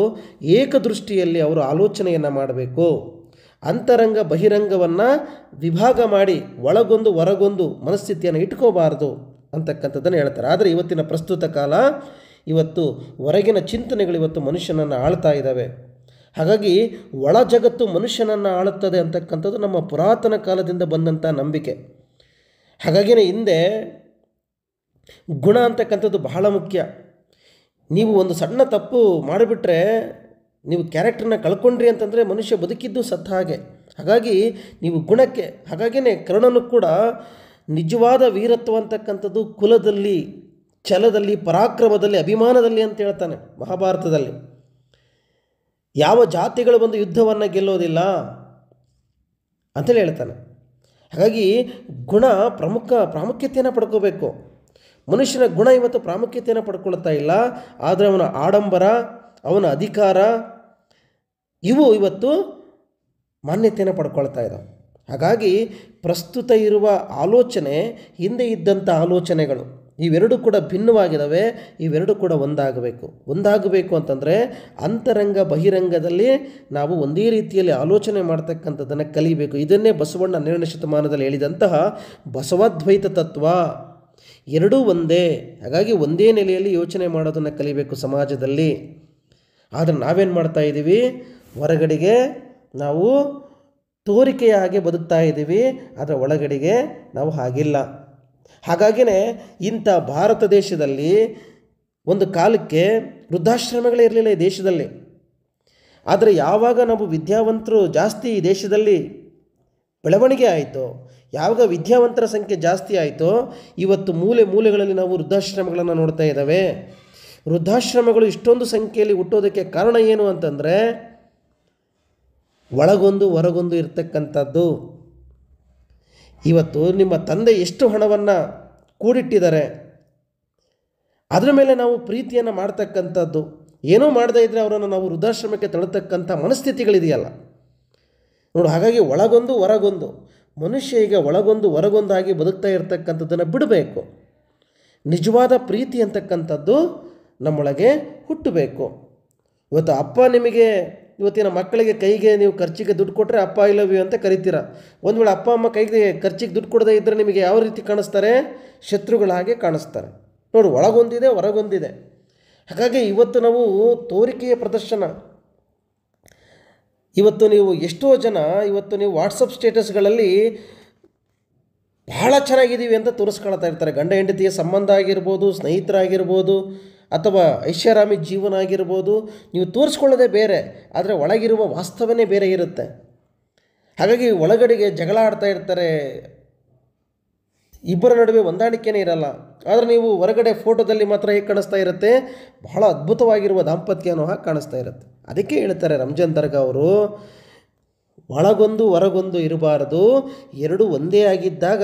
ಏಕದೃಷ್ಟಿಯಲ್ಲಿ ಅವರು ಆಲೋಚನೆಯನ್ನು ಮಾಡಬೇಕು. ಅಂತರಂಗ ಬಹಿರಂಗವನ್ನು ವಿಭಾಗ ಮಾಡಿ ಒಳಗೊಂದು ಹೊರಗೊಂದು ಮನಸ್ಥಿತಿಯನ್ನು ಇಟ್ಕೋಬಾರ್ದು ಅಂತಕ್ಕಂಥದ್ದನ್ನು ಹೇಳ್ತಾರೆ. ಆದರೆ ಇವತ್ತಿನ ಪ್ರಸ್ತುತ ಕಾಲ, ಇವತ್ತು ಹೊರಗಿನ ಚಿಂತನೆಗಳು ಇವತ್ತು ಮನುಷ್ಯನನ್ನು ಆಳ್ತಾ ಇದ್ದಾವೆ. ಹಾಗಾಗಿ ಒಳ ಜಗತ್ತು ಮನುಷ್ಯನನ್ನು ಆಳುತ್ತದೆ ಅಂತಕ್ಕಂಥದ್ದು ನಮ್ಮ ಪುರಾತನ ಕಾಲದಿಂದ ಬಂದಂಥ ನಂಬಿಕೆ. ಹಾಗಾಗಿಯೇ ಹಿಂದೆ ಗುಣ ಅಂತಕ್ಕಂಥದ್ದು ಬಹಳ ಮುಖ್ಯ. ನೀವು ಒಂದು ಸಣ್ಣ ತಪ್ಪು ಮಾಡಿಬಿಟ್ರೆ, ನೀವು ಕ್ಯಾರೆಕ್ಟರ್ನ ಕಳ್ಕೊಂಡ್ರಿ ಅಂತಂದರೆ ಮನುಷ್ಯ ಬದುಕಿದ್ದು ಸತ್ತ ಹಾಗೆ. ಹಾಗಾಗಿ ನೀವು ಗುಣಕ್ಕೆ, ಹಾಗಾಗಿಯೇ ಕರ್ಣನು ಕೂಡ ನಿಜವಾದ ವೀರತ್ವ ಅಂತಕ್ಕಂಥದ್ದು ಕುಲದಲ್ಲಿ, ಛಲದಲ್ಲಿ, ಪರಾಕ್ರಮದಲ್ಲಿ, ಅಭಿಮಾನದಲ್ಲಿ ಅಂತ ಹೇಳ್ತಾನೆ ಮಹಾಭಾರತದಲ್ಲಿ. ಯಾವ ಜಾತಿಗಳು ಬಂದು ಯುದ್ಧವನ್ನು ಗೆಲ್ಲೋದಿಲ್ಲ ಅಂತೇಳಿ ಹೇಳ್ತಾನೆ. ಹಾಗಾಗಿ ಗುಣ ಪ್ರಾಮುಖ್ಯತೆಯನ್ನು ಪಡ್ಕೋಬೇಕು. ಮನುಷ್ಯನ ಗುಣ ಇವತ್ತು ಪ್ರಾಮುಖ್ಯತೆಯನ್ನು ಪಡ್ಕೊಳ್ತಾ ಇಲ್ಲ. ಆದರೆ ಅವನ ಆಡಂಬರ, ಅವನ ಅಧಿಕಾರ ಇವು ಇವತ್ತು ಮಾನ್ಯತೆಯನ್ನು ಪಡ್ಕೊಳ್ತಾ ಇದ್ದಾವೆ. ಹಾಗಾಗಿ ಪ್ರಸ್ತುತ ಇರುವ ಆಲೋಚನೆ ಹಿಂದೆ ಇದ್ದಂಥ ಆಲೋಚನೆಗಳು ಇವೆರಡೂ ಕೂಡ ಭಿನ್ನವಾಗಿದ್ದಾವೆ. ಇವೆರಡೂ ಕೂಡ ಒಂದಾಗಬೇಕು ಅಂತಂದರೆ ಅಂತರಂಗ ಬಹಿರಂಗದಲ್ಲಿ ನಾವು ಒಂದೇ ರೀತಿಯಲ್ಲಿ ಆಲೋಚನೆ ಮಾಡ್ತಕ್ಕಂಥದ್ದನ್ನು ಕಲಿಬೇಕು. ಇದನ್ನೇ ಬಸವಣ್ಣ 12ನೇ ಶತಮಾನದಲ್ಲಿ ಹೇಳಿದಂತಹ ಬಸವಾದ್ವೈತ ತತ್ವ. ಎರಡೂ ಒಂದೇ. ಹಾಗಾಗಿ ಒಂದೇ ನೆಲೆಯಲ್ಲಿ ಯೋಚನೆ ಮಾಡೋದನ್ನು ಕಲಿಬೇಕು ಸಮಾಜದಲ್ಲಿ. ಆದರೆ ನಾವೇನು ಮಾಡ್ತಾ ಇದ್ದೀವಿ, ಹೊರಗಡೆಗೆ ನಾವು ತೋರಿಕೆಯ ಹಾಗೆ ಬದುಕ್ತಾ ಇದ್ದೀವಿ, ಆದರೆ ಒಳಗಡೆಗೆ ನಾವು ಹಾಗಿಲ್ಲ. ಹಾಗಾಗಿಯೇ ಇಂಥ ಭಾರತ ದೇಶದಲ್ಲಿ ಒಂದು ಕಾಲಕ್ಕೆ ವೃದ್ಧಾಶ್ರಮಗಳೇ ಇರಲಿಲ್ಲ ಈ ದೇಶದಲ್ಲಿ. ಆದರೆ ಯಾವಾಗ ನಾವು ವಿದ್ಯಾವಂತರು ಜಾಸ್ತಿ ಈ ದೇಶದಲ್ಲಿ ಬೆಳವಣಿಗೆ ಆಯಿತೋ, ಯಾವಾಗ ವಿದ್ಯಾವಂತರ ಸಂಖ್ಯೆ ಜಾಸ್ತಿ ಆಯಿತೋ, ಇವತ್ತು ಮೂಲೆಗಳಲ್ಲಿ ನಾವು ವೃದ್ಧಾಶ್ರಮಗಳನ್ನು ನೋಡ್ತಾ ಇದ್ದಾವೆ. ವೃದ್ಧಾಶ್ರಮಗಳು ಇಷ್ಟೊಂದು ಸಂಖ್ಯೆಯಲ್ಲಿ ಹುಟ್ಟೋದಕ್ಕೆ ಕಾರಣ ಏನು ಅಂತಂದರೆ ಒಳಗೊಂದು ಹೊರಗೊಂದು ಇರ್ತಕ್ಕಂಥದ್ದು. ಇವತ್ತು ನಿಮ್ಮ ತಂದೆ ಎಷ್ಟು ಹಣವನ್ನು ಕೂಡಿಟ್ಟಿದ್ದಾರೆ, ಅದರ ಮೇಲೆ ನಾವು ಪ್ರೀತಿಯನ್ನು ಮಾಡ್ತಕ್ಕಂಥದ್ದು. ಏನೂ ಮಾಡದೇ ಇದ್ದರೆ ಅವರನ್ನು ನಾವು ವೃದ್ಧಾಶ್ರಮಕ್ಕೆ ತಳ್ಳತಕ್ಕಂಥ ಮನಸ್ಥಿತಿಗಳಿದೆಯಲ್ಲ ನೋಡು. ಹಾಗಾಗಿ ಒಳಗೊಂದು ಹೊರಗೊಂದು, ಮನುಷ್ಯ ಈಗ ಒಳಗೊಂದು ಹೊರಗೊಂದಾಗಿ ಬದುಕ್ತಾ ಇರತಕ್ಕಂಥದ್ದನ್ನು ಬಿಡಬೇಕು. ನಿಜವಾದ ಪ್ರೀತಿ ಅಂತಕ್ಕಂಥದ್ದು ನಮ್ಮೊಳಗೆ ಹುಟ್ಟಬೇಕು. ಇವತ್ತು ಅಪ್ಪ ನಿಮಗೆ ಇವತ್ತಿನ ಮಕ್ಕಳಿಗೆ ಕೈಗೆ ನೀವು ಖರ್ಚಿಗೆ ದುಡ್ಡು ಕೊಟ್ಟರೆ ಅಪ್ಪ ಐ ಲವ್ ಯು ಅಂತ ಕರಿತೀರ. ಒಂದು ವೇಳೆ ಅಪ್ಪ ಅಮ್ಮ ಕೈಗೆ ಖರ್ಚಿಗೆ ದುಡ್ಡು ಕೊಡದೇ ಇದ್ದರೆ ನಿಮಗೆ ಯಾವ ರೀತಿ ಕಾಣಿಸ್ತಾರೆ? ಶತ್ರುಗಳ ಹಾಗೆ ಕಾಣಿಸ್ತಾರೆ. ನೋಡು, ಒಳಗೊಂದಿದೆ ಹೊರಗೊಂದಿದೆ. ಹಾಗಾಗಿ ಇವತ್ತು ನಾವು ತೋರಿಕೆಯ ಪ್ರದರ್ಶನ, ಇವತ್ತು ನೀವು ಎಷ್ಟೋ ಜನ ಇವತ್ತು ನೀವು ವಾಟ್ಸಪ್ ಸ್ಟೇಟಸ್ಗಳಲ್ಲಿ ಬಹಳ ಚೆನ್ನಾಗಿದ್ದೀವಿ ಅಂತ ತೋರಿಸ್ಕೊಳ್ತಾ ಇರ್ತಾರೆ. ಗಂಡ ಹೆಂಡತಿಯ ಸಂಬಂಧ ಆಗಿರ್ಬೋದು, ಸ್ನೇಹಿತರಾಗಿರ್ಬೋದು, ಅಥವಾ ಐಷಾರಾಮಿ ಜೀವನ ಆಗಿರ್ಬೋದು. ನೀವು ತೋರಿಸ್ಕೊಳ್ಳೋದೇ ಬೇರೆ, ಆದರೆ ಒಳಗಿರುವ ವಾಸ್ತವನೇ ಬೇರೆ ಇರುತ್ತೆ. ಹಾಗಾಗಿ ಒಳಗಡೆಗೆ ಜಗಳ ಆಡ್ತಾ ಇರ್ತಾರೆ, ಇಬ್ಬರ ನಡುವೆ ಹೊಂದಾಣಿಕೆನೇ ಇರಲ್ಲ. ಆದರೆ ನೀವು ಹೊರಗಡೆ ಫೋಟೋದಲ್ಲಿ ಮಾತ್ರ ಹೇಗೆ ಕಾಣಿಸ್ತಾ ಇರುತ್ತೆ? ಬಹಳ ಅದ್ಭುತವಾಗಿರುವ ದಾಂಪತ್ಯ ಅನ್ನೋ ಹಾಗೆ ಕಾಣಿಸ್ತಾ ಇರುತ್ತೆ. ಅದಕ್ಕೆ ಹೇಳ್ತಾರೆ ರಂಜಾನ್ ದರ್ಗಾ ಅವರು, ಒಳಗೊಂದು ಹೊರಗೊಂದು ಇರಬಾರದು, ಎರಡೂ ಒಂದೇ ಆಗಿದ್ದಾಗ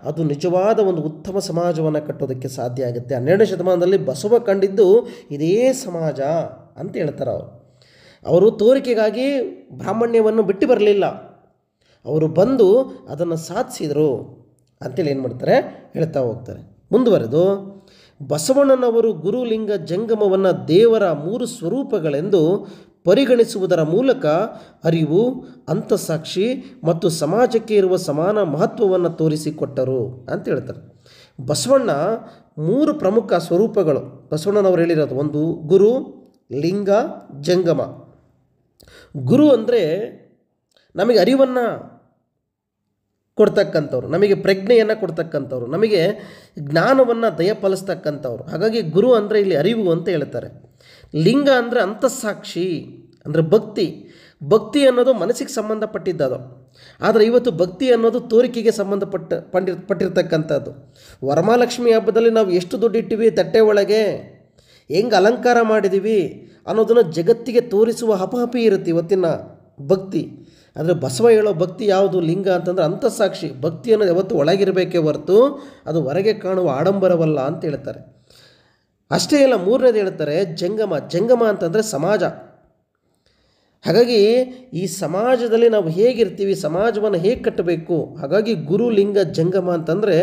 ಅದು ನಿಜವಾದ ಒಂದು ಉತ್ತಮ ಸಮಾಜವನ್ನು ಕಟ್ಟೋದಕ್ಕೆ ಸಾಧ್ಯ ಆಗುತ್ತೆ. 12ನೇ ಶತಮಾನದಲ್ಲಿ ಬಸವ ಕಂಡಿದ್ದು ಇದೇ ಸಮಾಜ ಅಂತ ಹೇಳ್ತಾರೆ ಅವರು ತೋರಿಕೆಗಾಗಿ ಬ್ರಾಹ್ಮಣ್ಯವನ್ನು ಬಿಟ್ಟು ಬರಲಿಲ್ಲ, ಅವರು ಬಂದು ಅದನ್ನು ಸಾಧಿಸಿದರು ಅಂತೇಳಿ ಏನು ಮಾಡ್ತಾರೆ ಹೇಳ್ತಾ ಹೋಗ್ತಾರೆ. ಮುಂದುವರೆದು ಬಸವಣ್ಣನವರು ಗುರುಲಿಂಗ ಜಂಗಮವನ್ನು ದೇವರ 3 ಸ್ವರೂಪಗಳೆಂದು ಪರಿಗಣಿಸುವುದರ ಮೂಲಕ ಅರಿವು, ಅಂತಃಸಾಕ್ಷಿ ಮತ್ತು ಸಮಾಜಕ್ಕೆ ಇರುವ ಸಮಾನ ಮಹತ್ವವನ್ನು ತೋರಿಸಿಕೊಟ್ಟರು ಅಂತ ಹೇಳ್ತಾರೆ. ಬಸವಣ್ಣ 3 ಪ್ರಮುಖ ಸ್ವರೂಪಗಳು ಬಸವಣ್ಣನವರು ಹೇಳಿರೋದು. ಒಂದು ಗುರು, ಲಿಂಗ, ಜಂಗಮ. ಗುರು ಅಂದರೆ ನಮಗೆ ಅರಿವನ್ನು ಕೊಡ್ತಕ್ಕಂಥವ್ರು, ನಮಗೆ ಪ್ರಜ್ಞೆಯನ್ನು ಕೊಡ್ತಕ್ಕಂಥವ್ರು, ನಮಗೆ ಜ್ಞಾನವನ್ನು ದಯಪಾಲಿಸ್ತಕ್ಕಂಥವ್ರು. ಹಾಗಾಗಿ ಗುರು ಅಂದರೆ ಇಲ್ಲಿ ಅರಿವು ಅಂತ ಹೇಳ್ತಾರೆ. ಲಿಂಗ ಅಂದರೆ ಅಂತಃಸಾಕ್ಷಿ, ಅಂದರೆ ಭಕ್ತಿ ಅನ್ನೋದು ಮನಸ್ಸಿಗೆ ಸಂಬಂಧಪಟ್ಟಿದ್ದದು. ಆದರೆ ಇವತ್ತು ಭಕ್ತಿ ಅನ್ನೋದು ತೋರಿಕೆಗೆ ಪಟ್ಟಿರ್ತಕ್ಕಂಥದ್ದು. ವರಮಹಾಲಕ್ಷ್ಮಿ ಹಬ್ಬದಲ್ಲಿ ನಾವು ಎಷ್ಟು ದುಡ್ಡು ಇಟ್ಟಿವಿ ತಟ್ಟೆ ಒಳಗೆ, ಹೆಂಗೆ ಅಲಂಕಾರ ಮಾಡಿದ್ದೀವಿ ಅನ್ನೋದನ್ನು ಜಗತ್ತಿಗೆ ತೋರಿಸುವ ಹಪಹಪಿ ಇರುತ್ತೆ ಇವತ್ತಿನ ಭಕ್ತಿ. ಆದರೆ ಬಸವ ಹೇಳೋ ಭಕ್ತಿ ಯಾವುದು? ಲಿಂಗ ಅಂತಂದರೆ ಅಂತಃಸಾಕ್ಷಿ. ಭಕ್ತಿ ಅನ್ನೋದು ಯಾವತ್ತು ಒಳಗಿರಬೇಕೇ ಹೊರತು ಅದು ಹೊರಗೆ ಕಾಣುವ ಆಡಂಬರವಲ್ಲ ಅಂತ ಹೇಳ್ತಾರೆ. ಅಷ್ಟೇ ಅಲ್ಲ, 3ನೇದು ಹೇಳ್ತಾರೆ ಜಂಗಮ. ಜಂಗಮ ಅಂತಂದರೆ ಸಮಾಜ. ಹಾಗಾಗಿ ಈ ಸಮಾಜದಲ್ಲಿ ನಾವು ಹೇಗಿರ್ತೀವಿ, ಸಮಾಜವನ್ನು ಹೇಗೆ ಕಟ್ಟಬೇಕು. ಹಾಗಾಗಿ ಗುರು ಲಿಂಗ ಜಂಗಮ ಅಂತಂದರೆ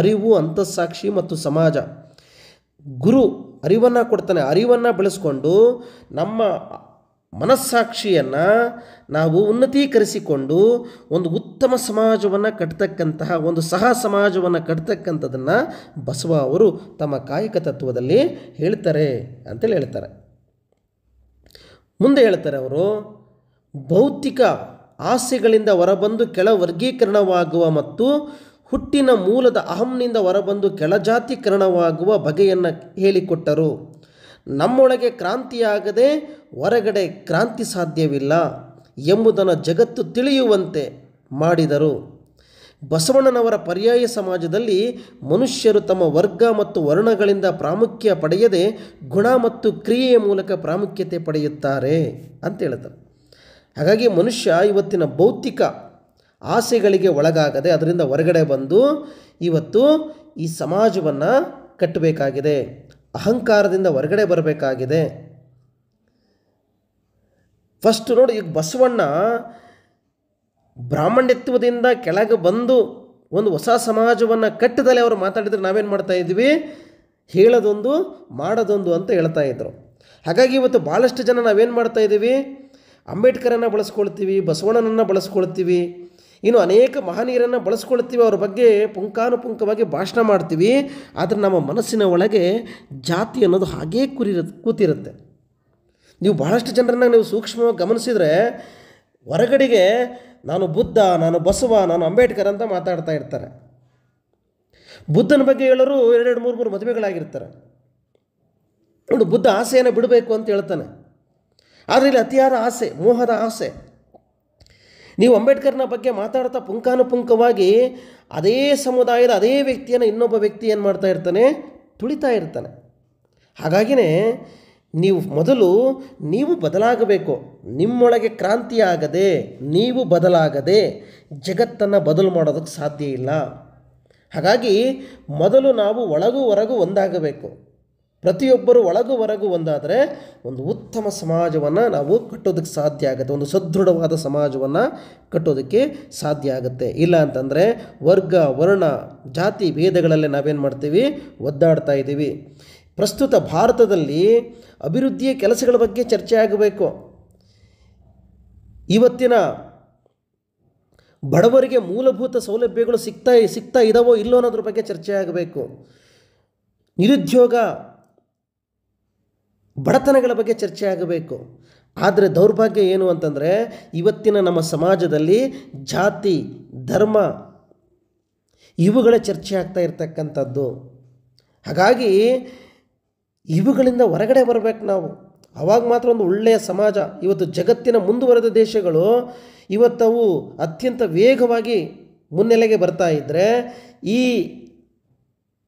ಅರಿವು, ಅಂತಸ್ಸಾಕ್ಷಿ ಮತ್ತು ಸಮಾಜ. ಗುರು ಅರಿವನ್ನು ಕೊಡ್ತಾನೆ. ಅರಿವನ್ನು ಬೆಳೆಸ್ಕೊಂಡು ನಮ್ಮ ಮನಸ್ಸಾಕ್ಷಿಯನ್ನು ನಾವು ಉನ್ನತೀಕರಿಸಿಕೊಂಡು ಒಂದು ಉತ್ತಮ ಸಮಾಜವನ್ನು ಕಟ್ತಕ್ಕಂತಹ, ಒಂದು ಸಹ ಸಮಾಜವನ್ನು ಕಟ್ತಕ್ಕಂಥದ್ದನ್ನು ಬಸವ ಅವರು ತಮ್ಮ ಕಾಯಕ ತತ್ವದಲ್ಲಿ ಹೇಳ್ತಾರೆ ಅಂತೇಳಿ ಹೇಳ್ತಾರೆ. ಮುಂದೆ ಹೇಳ್ತಾರೆ ಅವರು, ಭೌತಿಕ ಆಸೆಗಳಿಂದ ಹೊರಬಂದು ಕೆಳ ವರ್ಗೀಕರಣವಾಗುವ ಮತ್ತು ಹುಟ್ಟಿನ ಮೂಲದ ಅಹಂನಿಂದ ಹೊರಬಂದು ಕೆಳಜಾತೀಕರಣವಾಗುವ ಬಗೆಯನ್ನು ಹೇಳಿಕೊಟ್ಟರು. ನಮ್ಮೊಳಗೆ ಕ್ರಾಂತಿಯಾಗದೆ ಹೊರಗಡೆ ಕ್ರಾಂತಿ ಸಾಧ್ಯವಿಲ್ಲ ಎಂಬುದನ್ನು ಜಗತ್ತು ತಿಳಿಯುವಂತೆ ಮಾಡಿದರು. ಬಸವಣ್ಣನವರ ಪರ್ಯಾಯ ಸಮಾಜದಲ್ಲಿ ಮನುಷ್ಯರು ತಮ್ಮ ವರ್ಗ ಮತ್ತು ವರ್ಣಗಳಿಂದ ಪ್ರಾಮುಖ್ಯ ಪಡೆಯದೆ ಗುಣ ಮತ್ತು ಕ್ರಿಯೆಯ ಮೂಲಕ ಪ್ರಾಮುಖ್ಯತೆ ಪಡೆಯುತ್ತಾರೆ ಅಂತ ಹೇಳ್ತಾರೆ. ಹಾಗಾಗಿ ಮನುಷ್ಯ ಇವತ್ತಿನ ಭೌತಿಕ ಆಸೆಗಳಿಗೆ ಒಳಗಾಗದೆ ಅದರಿಂದ ಹೊರಗಡೆ ಬಂದು ಇವತ್ತು ಈ ಸಮಾಜವನ್ನು ಕಟ್ಟಬೇಕಾಗಿದೆ. ಅಹಂಕಾರದಿಂದ ಹೊರಗಡೆ ಬರಬೇಕಾಗಿದೆ. ಫಸ್ಟ್ ನೋಡಿ, ಈಗ ಬಸವಣ್ಣ ಬ್ರಾಹ್ಮಣ್ಯತ್ವದಿಂದ ಕೆಳಗೆ ಬಂದು ಒಂದು ಹೊಸ ಸಮಾಜವನ್ನು ಕಟ್ಟಿದಲ್ಲಿ ಅವರು ಮಾತಾಡಿದರೆ ನಾವೇನು ಮಾಡ್ತಾ ಇದ್ವಿ, ಹೇಳೋದೊಂದು ಮಾಡೋದೊಂದು ಅಂತ ಹೇಳ್ತಾ ಇದ್ರು. ಹಾಗಾಗಿ ಇವತ್ತು ಭಾಳಷ್ಟು ಜನ ನಾವೇನು ಮಾಡ್ತಾ ಇದ್ದೀವಿ, ಅಂಬೇಡ್ಕರನ್ನು ಬಳಸ್ಕೊಳ್ತೀವಿ, ಬಸವಣ್ಣನನ್ನು ಬಳಸ್ಕೊಳ್ತೀವಿ, ಇನ್ನು ಅನೇಕ ಮಹನೀಯರನ್ನು ಬಳಸ್ಕೊಳ್ತೀವಿ, ಅವ್ರ ಬಗ್ಗೆ ಪುಂಖಾನುಪುಂಖವಾಗಿ ಭಾಷಣ ಮಾಡ್ತೀವಿ. ಆದರೆ ನಮ್ಮ ಮನಸ್ಸಿನ ಒಳಗೆ ಜಾತಿ ಅನ್ನೋದು ಹಾಗೇ ಕೂತಿರುತ್ತೆ. ನೀವು ಬಹಳಷ್ಟು ಜನರನ್ನು ನೀವು ಸೂಕ್ಷ್ಮವಾಗಿ ಗಮನಿಸಿದರೆ ಹೊರಗಡೆಗೆ ನಾನು ಬುದ್ಧ, ನಾನು ಬಸವ, ನಾನು ಅಂಬೇಡ್ಕರ್ ಅಂತ ಮಾತಾಡ್ತಾ ಇರ್ತಾರೆ. ಬುದ್ಧನ ಬಗ್ಗೆ ಹೇಳೋರು 2-3 ಮದುವೆಗಳಾಗಿರ್ತಾರೆ. ನೋಡಿ, ಬುದ್ಧ ಆಸೆಯನ್ನು ಬಿಡಬೇಕು ಅಂತ ಹೇಳ್ತಾನೆ. ಆದರೆ ಇಲ್ಲಿ ಅತಿಯಾದ ಆಸೆ, ಮೋಹದ ಆಸೆ. ನೀವು ಅಂಬೇಡ್ಕರ್ನ ಬಗ್ಗೆ ಮಾತಾಡ್ತಾ ಪುಂಖಾನುಪುಂಖವಾಗಿ ಅದೇ ಸಮುದಾಯದ ಅದೇ ವ್ಯಕ್ತಿಯನ್ನು ಇನ್ನೊಬ್ಬ ವ್ಯಕ್ತಿ ಏನು ಮಾಡ್ತಾ ಇರ್ತಾನೆ, ತುಳಿತಾ ಇರ್ತಾನೆ. ಹಾಗಾಗಿನೇ ನೀವು ಬದಲಾಗಬೇಕು. ನಿಮ್ಮೊಳಗೆ ಕ್ರಾಂತಿಯಾಗದೆ, ನೀವು ಬದಲಾಗದೆ ಜಗತ್ತನ್ನು ಬದಲು ಮಾಡೋದಕ್ಕೆ ಸಾಧ್ಯ ಇಲ್ಲ. ಹಾಗಾಗಿ ಮೊದಲು ನಾವು ಒಳಗೂ ಹೊರಗೂ ಒಂದಾಗಬೇಕು. ಪ್ರತಿಯೊಬ್ಬರು ಒಳಗೂ ಹೊರಗೂ ಒಂದಾದರೆ ಒಂದು ಉತ್ತಮ ಸಮಾಜವನ್ನು ನಾವು ಕಟ್ಟೋದಕ್ಕೆ ಸಾಧ್ಯ ಆಗುತ್ತೆ. ಒಂದು ಸದೃಢವಾದ ಸಮಾಜವನ್ನು ಕಟ್ಟೋದಕ್ಕೆ ಸಾಧ್ಯ ಆಗುತ್ತೆ. ಇಲ್ಲ ಅಂತಂದರೆ ವರ್ಗ, ವರ್ಣ, ಜಾತಿ ಭೇದಗಳಲ್ಲೇ ನಾವೇನು ಮಾಡ್ತೀವಿ, ಒದ್ದಾಡ್ತಾ ಇದ್ದೀವಿ. ಪ್ರಸ್ತುತ ಭಾರತದಲ್ಲಿ ಅಭಿವೃದ್ಧಿಯ ಕೆಲಸಗಳ ಬಗ್ಗೆ ಚರ್ಚೆ ಆಗಬೇಕು. ಇವತ್ತಿನ ಬಡವರಿಗೆ ಮೂಲಭೂತ ಸೌಲಭ್ಯಗಳು ಸಿಗ್ತಾ ಇದಾವೋ ಇಲ್ಲೋ ಅನ್ನೋದ್ರ ಬಗ್ಗೆ ಚರ್ಚೆ ಆಗಬೇಕು. ನಿರುದ್ಯೋಗ, ಬಡತನಗಳ ಬಗ್ಗೆ ಚರ್ಚೆ ಆಗಬೇಕು. ಆದರೆ ದೌರ್ಭಾಗ್ಯ ಏನು ಅಂತಂದರೆ ಇವತ್ತಿನ ನಮ್ಮ ಸಮಾಜದಲ್ಲಿ ಜಾತಿ, ಧರ್ಮ ಇವುಗಳೇ ಚರ್ಚೆ ಆಗ್ತಾ ಇರ್ತಕ್ಕಂಥದ್ದು. ಹಾಗಾಗಿ ಇವುಗಳಿಂದ ಹೊರಗಡೆ ಬರಬೇಕು ನಾವು. ಆವಾಗ ಮಾತ್ರ ಒಂದು ಒಳ್ಳೆಯ ಸಮಾಜ. ಇವತ್ತು ಜಗತ್ತಿನ ಮುಂದುವರೆದ ದೇಶಗಳು ಇವತ್ತವು ಅತ್ಯಂತ ವೇಗವಾಗಿ ಮುನ್ನೆಲೆಗೆ ಬರ್ತಾ ಇದ್ದರೆ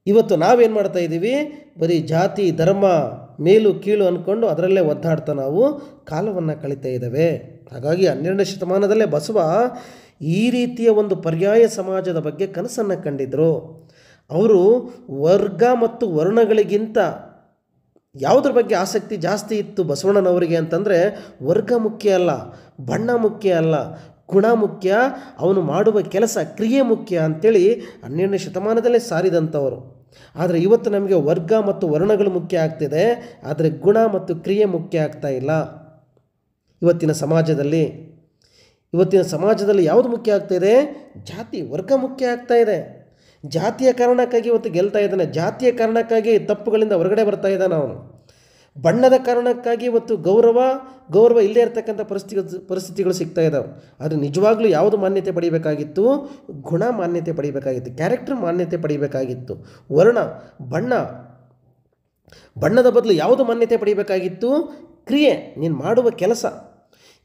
ಇವತ್ತು ನಾವೇನು ಮಾಡ್ತಾ ಇದ್ದೀವಿ, ಬರೀ ಜಾತಿ, ಧರ್ಮ, ಮೇಲು ಕೀಳು ಅಂದ್ಕೊಂಡು ಅದರಲ್ಲೇ ಒದ್ದಾಡ್ತಾ ನಾವು ಕಾಲವನ್ನು ಕಳೀತಾ ಇದ್ದೇವೆ. ಹಾಗಾಗಿ 12ನೇ ಶತಮಾನದಲ್ಲೇ ಬಸವ ಈ ರೀತಿಯ ಒಂದು ಪರ್ಯಾಯ ಸಮಾಜದ ಬಗ್ಗೆ ಕನಸನ್ನು ಕಂಡಿದ್ದರು. ಅವರು ವರ್ಗ ಮತ್ತು ವರ್ಣಗಳಿಗಿಂತ ಯಾವುದ್ರ ಬಗ್ಗೆ ಆಸಕ್ತಿ ಜಾಸ್ತಿ ಇತ್ತು ಬಸವಣ್ಣನವರಿಗೆ ಅಂತಂದರೆ, ವರ್ಗ ಮುಖ್ಯ ಅಲ್ಲ, ಬಣ್ಣ ಮುಖ್ಯ ಅಲ್ಲ, ಗುಣ ಮುಖ್ಯ, ಅವನು ಮಾಡುವ ಕೆಲಸ ಕ್ರಿಯೆ ಮುಖ್ಯ ಅಂಥೇಳಿ 12ನೇ ಶತಮಾನದಲ್ಲೇ ಸಾರಿದಂಥವರು. ಆದರೆ ಇವತ್ತು ನಮಗೆ ವರ್ಗ ಮತ್ತು ವರ್ಣಗಳು ಮುಖ್ಯ ಆಗ್ತಿದೆ, ಆದರೆ ಗುಣ ಮತ್ತು ಕ್ರಿಯೆ ಮುಖ್ಯ ಆಗ್ತಾ ಇಲ್ಲ. ಇವತ್ತಿನ ಸಮಾಜದಲ್ಲಿ ಯಾವುದು ಮುಖ್ಯ ಆಗ್ತಾಯಿದೆ, ಜಾತಿ, ವರ್ಗ ಮುಖ್ಯ ಆಗ್ತಾ ಇದೆ. ಜಾತಿಯ ಕಾರಣಕ್ಕಾಗಿ ಇವತ್ತು ಗೆಲ್ತಾ ಇದ್ದಾನೆ, ಜಾತಿಯ ಕಾರಣಕ್ಕಾಗಿ ತಪ್ಪುಗಳಿಂದ ಹೊರಗಡೆ ಬರ್ತಾ ಇದ್ದಾನೆ ಅವನು. ಬಣ್ಣದ ಕಾರಣಕ್ಕಾಗಿ ಇವತ್ತು ಗೌರವ ಇಲ್ಲೇ ಇರತಕ್ಕಂಥ ಪರಿಸ್ಥಿತಿಗಳು ಸಿಗ್ತಾ ಇದ್ದಾವೆ. ಆದರೆ ನಿಜವಾಗ್ಲೂ ಯಾವುದು ಮಾನ್ಯತೆ ಪಡಿಬೇಕಾಗಿತ್ತು, ಗುಣ ಮಾನ್ಯತೆ ಪಡಿಬೇಕಾಗಿತ್ತು, ಕ್ಯಾರೆಕ್ಟರ್ ಮಾನ್ಯತೆ ಪಡಿಬೇಕಾಗಿತ್ತು. ಬಣ್ಣದ ಬದಲು ಯಾವುದು ಮಾನ್ಯತೆ ಪಡಿಬೇಕಾಗಿತ್ತು, ಕ್ರಿಯೆ, ನೀನು ಮಾಡುವ ಕೆಲಸ.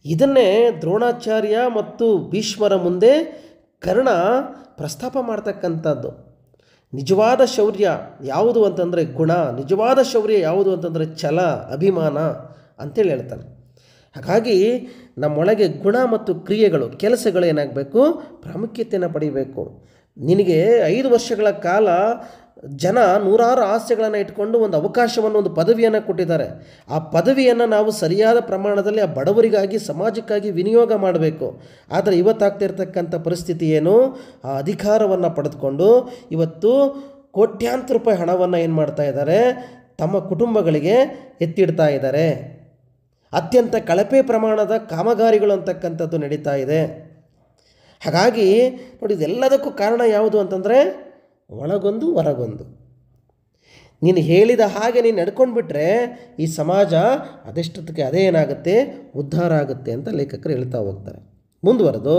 ಇದನ್ನೇ ದ್ರೋಣಾಚಾರ್ಯ ಮತ್ತು ಭೀಷ್ಮರ ಮುಂದೆ ಕರ್ಣ ಪ್ರಸ್ತಾಪ ಮಾಡ್ತಕ್ಕಂಥದ್ದು. ನಿಜವಾದ ಶೌರ್ಯ ಯಾವುದು ಅಂತಂದರೆ ಗುಣ, ನಿಜವಾದ ಶೌರ್ಯ ಯಾವುದು ಅಂತಂದರೆ ಛಲ, ಅಭಿಮಾನ ಅಂತೇಳಿ ಹೇಳ್ತಾನೆ. ಹಾಗಾಗಿ ನಮ್ಮೊಳಗೆ ಗುಣ ಮತ್ತು ಕ್ರಿಯೆಗಳು, ಕೆಲಸಗಳು ಏನಾಗಬೇಕು, ಪ್ರಾಮುಖ್ಯತೆಯನ್ನು ಪಡಿಬೇಕು. ನಿನಗೆ 5 ವರ್ಷಗಳ ಕಾಲ ಜನ ನೂರಾರು ಆಸೆಗಳನ್ನು ಇಟ್ಕೊಂಡು ಒಂದು ಅವಕಾಶವನ್ನು, ಒಂದು ಪದವಿಯನ್ನು ಕೊಟ್ಟಿದ್ದಾರೆ. ಆ ಪದವಿಯನ್ನು ನಾವು ಸರಿಯಾದ ಪ್ರಮಾಣದಲ್ಲಿ ಆ ಬಡವರಿಗಾಗಿ, ಸಮಾಜಕ್ಕಾಗಿ ವಿನಿಯೋಗ ಮಾಡಬೇಕು. ಆದರೆ ಇವತ್ತಾಗ್ತಿರ್ತಕ್ಕಂಥ ಪರಿಸ್ಥಿತಿ ಏನು? ಆ ಅಧಿಕಾರವನ್ನು ಪಡೆದುಕೊಂಡು ಇವತ್ತು ಕೋಟ್ಯಾಂತರ ರೂಪಾಯಿ ಹಣವನ್ನು ಏನು ಮಾಡ್ತಾ ಇದ್ದಾರೆ, ತಮ್ಮ ಕುಟುಂಬಗಳಿಗೆ ಎತ್ತಿಡ್ತಾ ಇದ್ದಾರೆ. ಅತ್ಯಂತ ಕಳಪೆ ಪ್ರಮಾಣದ ಕಾಮಗಾರಿಗಳು ಅಂತಕ್ಕಂಥದ್ದು ನಡೀತಾ ಇದೆ. ಹಾಗಾಗಿ ನೋಡಿ, ಇದೆಲ್ಲದಕ್ಕೂ ಕಾರಣ ಯಾವುದು ಅಂತಂದರೆ ಒಳಗೊಂದು ಹೊರಗೊಂದು. ನೀನು ಹೇಳಿದ ಹಾಗೆ ನೀನು ನಡ್ಕೊಂಡು ಬಿಟ್ಟರೆ ಈ ಸಮಾಜ ಅದೆಷ್ಟೊತ್ತಿಗೆ ಅದೇ ಏನಾಗುತ್ತೆ, ಉದ್ಧಾರ ಆಗುತ್ತೆ ಅಂತ ಲೇಖಕರು ಹೇಳ್ತಾ ಹೋಗ್ತಾರೆ. ಮುಂದುವರೆದು,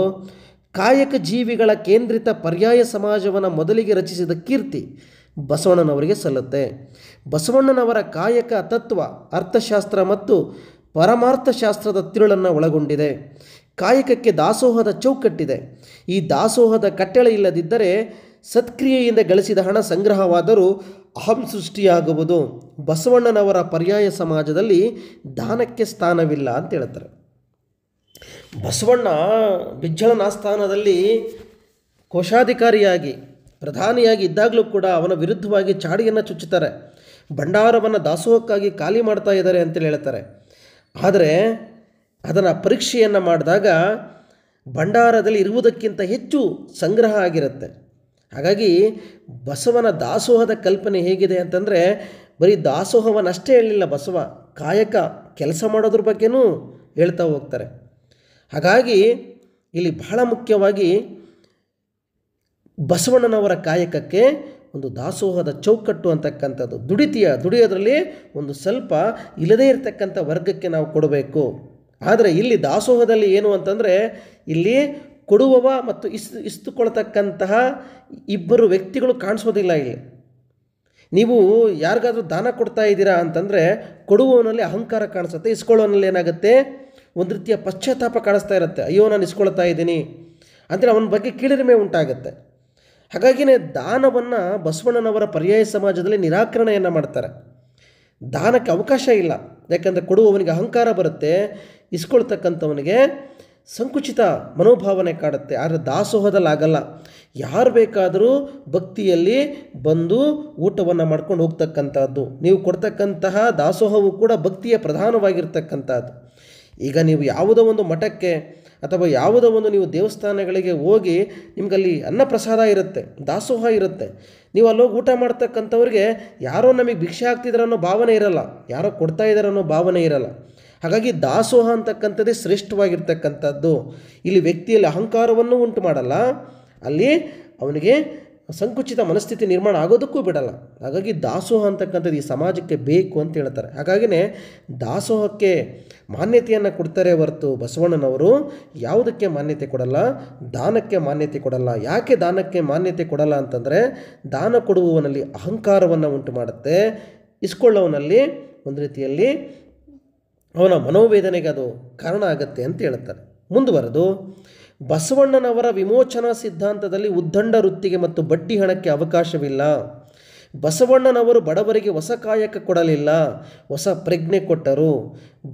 ಕಾಯಕ ಜೀವಿಗಳ ಕೇಂದ್ರಿತ ಪರ್ಯಾಯ ಸಮಾಜವನ್ನು ಮೊದಲಿಗೆ ರಚಿಸಿದ ಕೀರ್ತಿ ಬಸವಣ್ಣನವರಿಗೆ ಸಲ್ಲುತ್ತೆ. ಬಸವಣ್ಣನವರ ಕಾಯಕ ತತ್ವ, ಅರ್ಥಶಾಸ್ತ್ರ ಮತ್ತು ಪರಮಾರ್ಥಶಾಸ್ತ್ರದ ತಿರುಳನ್ನು ಒಳಗೊಂಡಿದೆ. ಕಾಯಕಕ್ಕೆ ದಾಸೋಹದ ಚೌಕಟ್ಟಿದೆ. ಈ ದಾಸೋಹದ ಕಟ್ಟಳೆ ಇಲ್ಲದಿದ್ದರೆ ಸತ್ಕ್ರಿಯೆಯಿಂದ ಗಳಿಸಿದ ಹಣ ಸಂಗ್ರಹವಾದರೂ ಅಹಂ ಸೃಷ್ಟಿಯಾಗುವುದು. ಬಸವಣ್ಣನವರ ಪರ್ಯಾಯ ಸಮಾಜದಲ್ಲಿ ದಾನಕ್ಕೆ ಸ್ಥಾನವಿಲ್ಲ ಅಂತ ಹೇಳ್ತಾರೆ. ಬಸವಣ್ಣ ಬಿಜ್ಜಳನ ಆಸ್ಥಾನದಲ್ಲಿ ಕೋಶಾಧಿಕಾರಿಯಾಗಿ, ಪ್ರಧಾನಿಯಾಗಿ ಇದ್ದಾಗಲೂ ಕೂಡ ಅವನ ವಿರುದ್ಧವಾಗಿ ಚಾಡಿಯನ್ನು ಚುಚ್ಚುತ್ತಾರೆ. ಭಂಡಾರವನ್ನು ದಾಸೋಹಕ್ಕಾಗಿ ಖಾಲಿ ಮಾಡ್ತಾ ಇದ್ದಾರೆ ಅಂತೇಳಿ ಹೇಳ್ತಾರೆ. ಆದರೆ ಅದನ್ನು ಪರೀಕ್ಷೆಯನ್ನು ಮಾಡಿದಾಗ ಭಂಡಾರದಲ್ಲಿ ಇರುವುದಕ್ಕಿಂತ ಹೆಚ್ಚು ಸಂಗ್ರಹ ಆಗಿರುತ್ತೆ. ಹಾಗಾಗಿ ಬಸವನ ದಾಸೋಹದ ಕಲ್ಪನೆ ಹೇಗಿದೆ ಅಂತಂದರೆ, ಬರೀ ದಾಸೋಹವನ್ನಷ್ಟೇ ಹೇಳಲಿಲ್ಲ ಬಸವ, ಕಾಯಕ ಕೆಲಸ ಮಾಡೋದ್ರ ಬಗ್ಗೆನೂ ಹೇಳ್ತಾ ಹೋಗ್ತಾರೆ. ಹಾಗಾಗಿ ಇಲ್ಲಿ ಬಹಳ ಮುಖ್ಯವಾಗಿ ಬಸವಣ್ಣನವರ ಕಾಯಕಕ್ಕೆ ಒಂದು ದಾಸೋಹದ ಚೌಕಟ್ಟು ಅಂತಕ್ಕಂಥದ್ದು, ದುಡಿಯೋದ್ರಲ್ಲಿ ಒಂದು ಸ್ವಲ್ಪ ಇಲ್ಲದೇ ಇರತಕ್ಕಂಥ ವರ್ಗಕ್ಕೆ ನಾವು ಕೊಡಬೇಕು. ಆದರೆ ಇಲ್ಲಿ ದಾಸೋಹದಲ್ಲಿ ಏನು ಅಂತಂದರೆ, ಇಲ್ಲಿ ಕೊಡುವವ ಮತ್ತು ಇಸ್ತುಕೊಳ್ತಕ್ಕಂತಹ ಇಬ್ಬರು ವ್ಯಕ್ತಿಗಳು ಕಾಣಿಸೋದಿಲ್ಲ. ಇಲ್ಲಿ ನೀವು ಯಾರಿಗಾದ್ರೂ ದಾನ ಕೊಡ್ತಾ ಇದ್ದೀರಾ ಅಂತಂದರೆ ಕೊಡುವವನಲ್ಲಿ ಅಹಂಕಾರ ಕಾಣಿಸುತ್ತೆ, ಇಸ್ಕೊಳ್ಳೋನಲ್ಲಿ ಏನಾಗುತ್ತೆ, ಒಂದು ರೀತಿಯ ಪಶ್ಚಾತ್ತಾಪ ಕಾಣಿಸ್ತಾ ಇರುತ್ತೆ. ಅಯ್ಯೋ, ನಾನು ಇಸ್ಕೊಳ್ತಾ ಇದ್ದೀನಿ ಅಂತೇಳಿ ಅವನ ಬಗ್ಗೆ ಕೀಳರಿಮೆ ಉಂಟಾಗುತ್ತೆ. ಹಾಗಾಗಿನೇ ದಾನವನ್ನು ಬಸವಣ್ಣನವರ ಪರ್ಯಾಯ ಸಮಾಜದಲ್ಲಿ ನಿರಾಕರಣೆಯನ್ನು ಮಾಡ್ತಾರೆ. ದಾನಕ್ಕೆ ಅವಕಾಶ ಇಲ್ಲ. ಯಾಕಂದರೆ ಕೊಡುವವನಿಗೆ ಅಹಂಕಾರ ಬರುತ್ತೆ, ಇಸ್ಕೊಳ್ತಕ್ಕಂಥವನಿಗೆ ಸಂಕುಚಿತ ಮನೋಭಾವನೆ ಕಾಡುತ್ತೆ. ಆದರೆ ದಾಸೋಹದಲ್ಲಿ ಆಗಲ್ಲ. ಯಾರು ಬೇಕಾದರೂ ಭಕ್ತಿಯಲ್ಲಿ ಬಂದು ಊಟವನ್ನು ಮಾಡ್ಕೊಂಡು ಹೋಗ್ತಕ್ಕಂಥದ್ದು. ನೀವು ಕೊಡ್ತಕ್ಕಂತಹ ದಾಸೋಹವು ಕೂಡ ಭಕ್ತಿಯ ಪ್ರಧಾನವಾಗಿರ್ತಕ್ಕಂಥದ್ದು. ಈಗ ನೀವು ಯಾವುದೋ ಒಂದು ಮಠಕ್ಕೆ ಅಥವಾ ಯಾವುದೋ ಒಂದು ನೀವು ದೇವಸ್ಥಾನಗಳಿಗೆ ಹೋಗಿ ನಿಮಗಲ್ಲಿ ಅನ್ನಪ್ರಸಾದ ಇರುತ್ತೆ, ದಾಸೋಹ ಇರುತ್ತೆ. ನೀವು ಅಲ್ಲೋಗಿ ಊಟ ಮಾಡ್ತಕ್ಕಂಥವ್ರಿಗೆ ಯಾರೋ ನಮಗೆ ಭಿಕ್ಷೆ ಆಗ್ತಿದ್ದಾರೆ ಅನ್ನೋ ಭಾವನೆ ಇರಲ್ಲ, ಯಾರೋ ಕೊಡ್ತಾ ಇದ್ದಾರೆ ಅನ್ನೋ ಭಾವನೆ ಇರಲ್ಲ. ಹಾಗಾಗಿ ದಾಸೋಹ ಅಂತಕ್ಕಂಥದ್ದೇ ಶ್ರೇಷ್ಠವಾಗಿರ್ತಕ್ಕಂಥದ್ದು. ಇಲ್ಲಿ ವ್ಯಕ್ತಿಯಲ್ಲಿ ಅಹಂಕಾರವನ್ನು ಉಂಟು ಮಾಡಲ್ಲ, ಅಲ್ಲಿ ಅವನಿಗೆ ಸಂಕುಚಿತ ಮನಸ್ಥಿತಿ ನಿರ್ಮಾಣ ಆಗೋದಕ್ಕೂ ಬಿಡಲ್ಲ. ಹಾಗಾಗಿ ದಾಸೋಹ ಅಂತಕ್ಕಂಥದ್ದು ಈ ಸಮಾಜಕ್ಕೆ ಬೇಕು ಅಂತ ಹೇಳ್ತಾರೆ. ಹಾಗಾಗಿನೇ ದಾಸೋಹಕ್ಕೆ ಮಾನ್ಯತೆಯನ್ನು ಕೊಡ್ತಾರೆ ಹೊರತು ಬಸವಣ್ಣನವರು ಯಾವುದಕ್ಕೆ ಮಾನ್ಯತೆ ಕೊಡಲ್ಲ, ದಾನಕ್ಕೆ ಮಾನ್ಯತೆ ಕೊಡಲ್ಲ. ಯಾಕೆ ದಾನಕ್ಕೆ ಮಾನ್ಯತೆ ಕೊಡಲ್ಲ ಅಂತಂದರೆ, ದಾನ ಕೊಡುವವನಲ್ಲಿ ಅಹಂಕಾರವನ್ನು ಉಂಟು ಮಾಡುತ್ತೆ, ಇಸ್ಕೊಳ್ಳೋವನಲ್ಲಿ ಒಂದು ರೀತಿಯಲ್ಲಿ ಅವನ ಮನೋವೇದನೆಗೆ ಅದು ಕಾರಣ ಆಗುತ್ತೆ ಅಂತ ಹೇಳ್ತಾರೆ. ಮುಂದುವರೆದು, ಬಸವಣ್ಣನವರ ವಿಮೋಚನಾ ಸಿದ್ಧಾಂತದಲ್ಲಿ ಉದ್ದಂಡ ವೃತ್ತಿಗೆ ಮತ್ತು ಬಡ್ಡಿ ಹಣಕ್ಕೆ ಅವಕಾಶವಿಲ್ಲ. ಬಸವಣ್ಣನವರು ಬಡವರಿಗೆ ಹೊಸ ಕಾಯಕ ಕೊಡಲಿಲ್ಲ, ಹೊಸ ಪ್ರಜ್ಞೆ ಕೊಟ್ಟರು.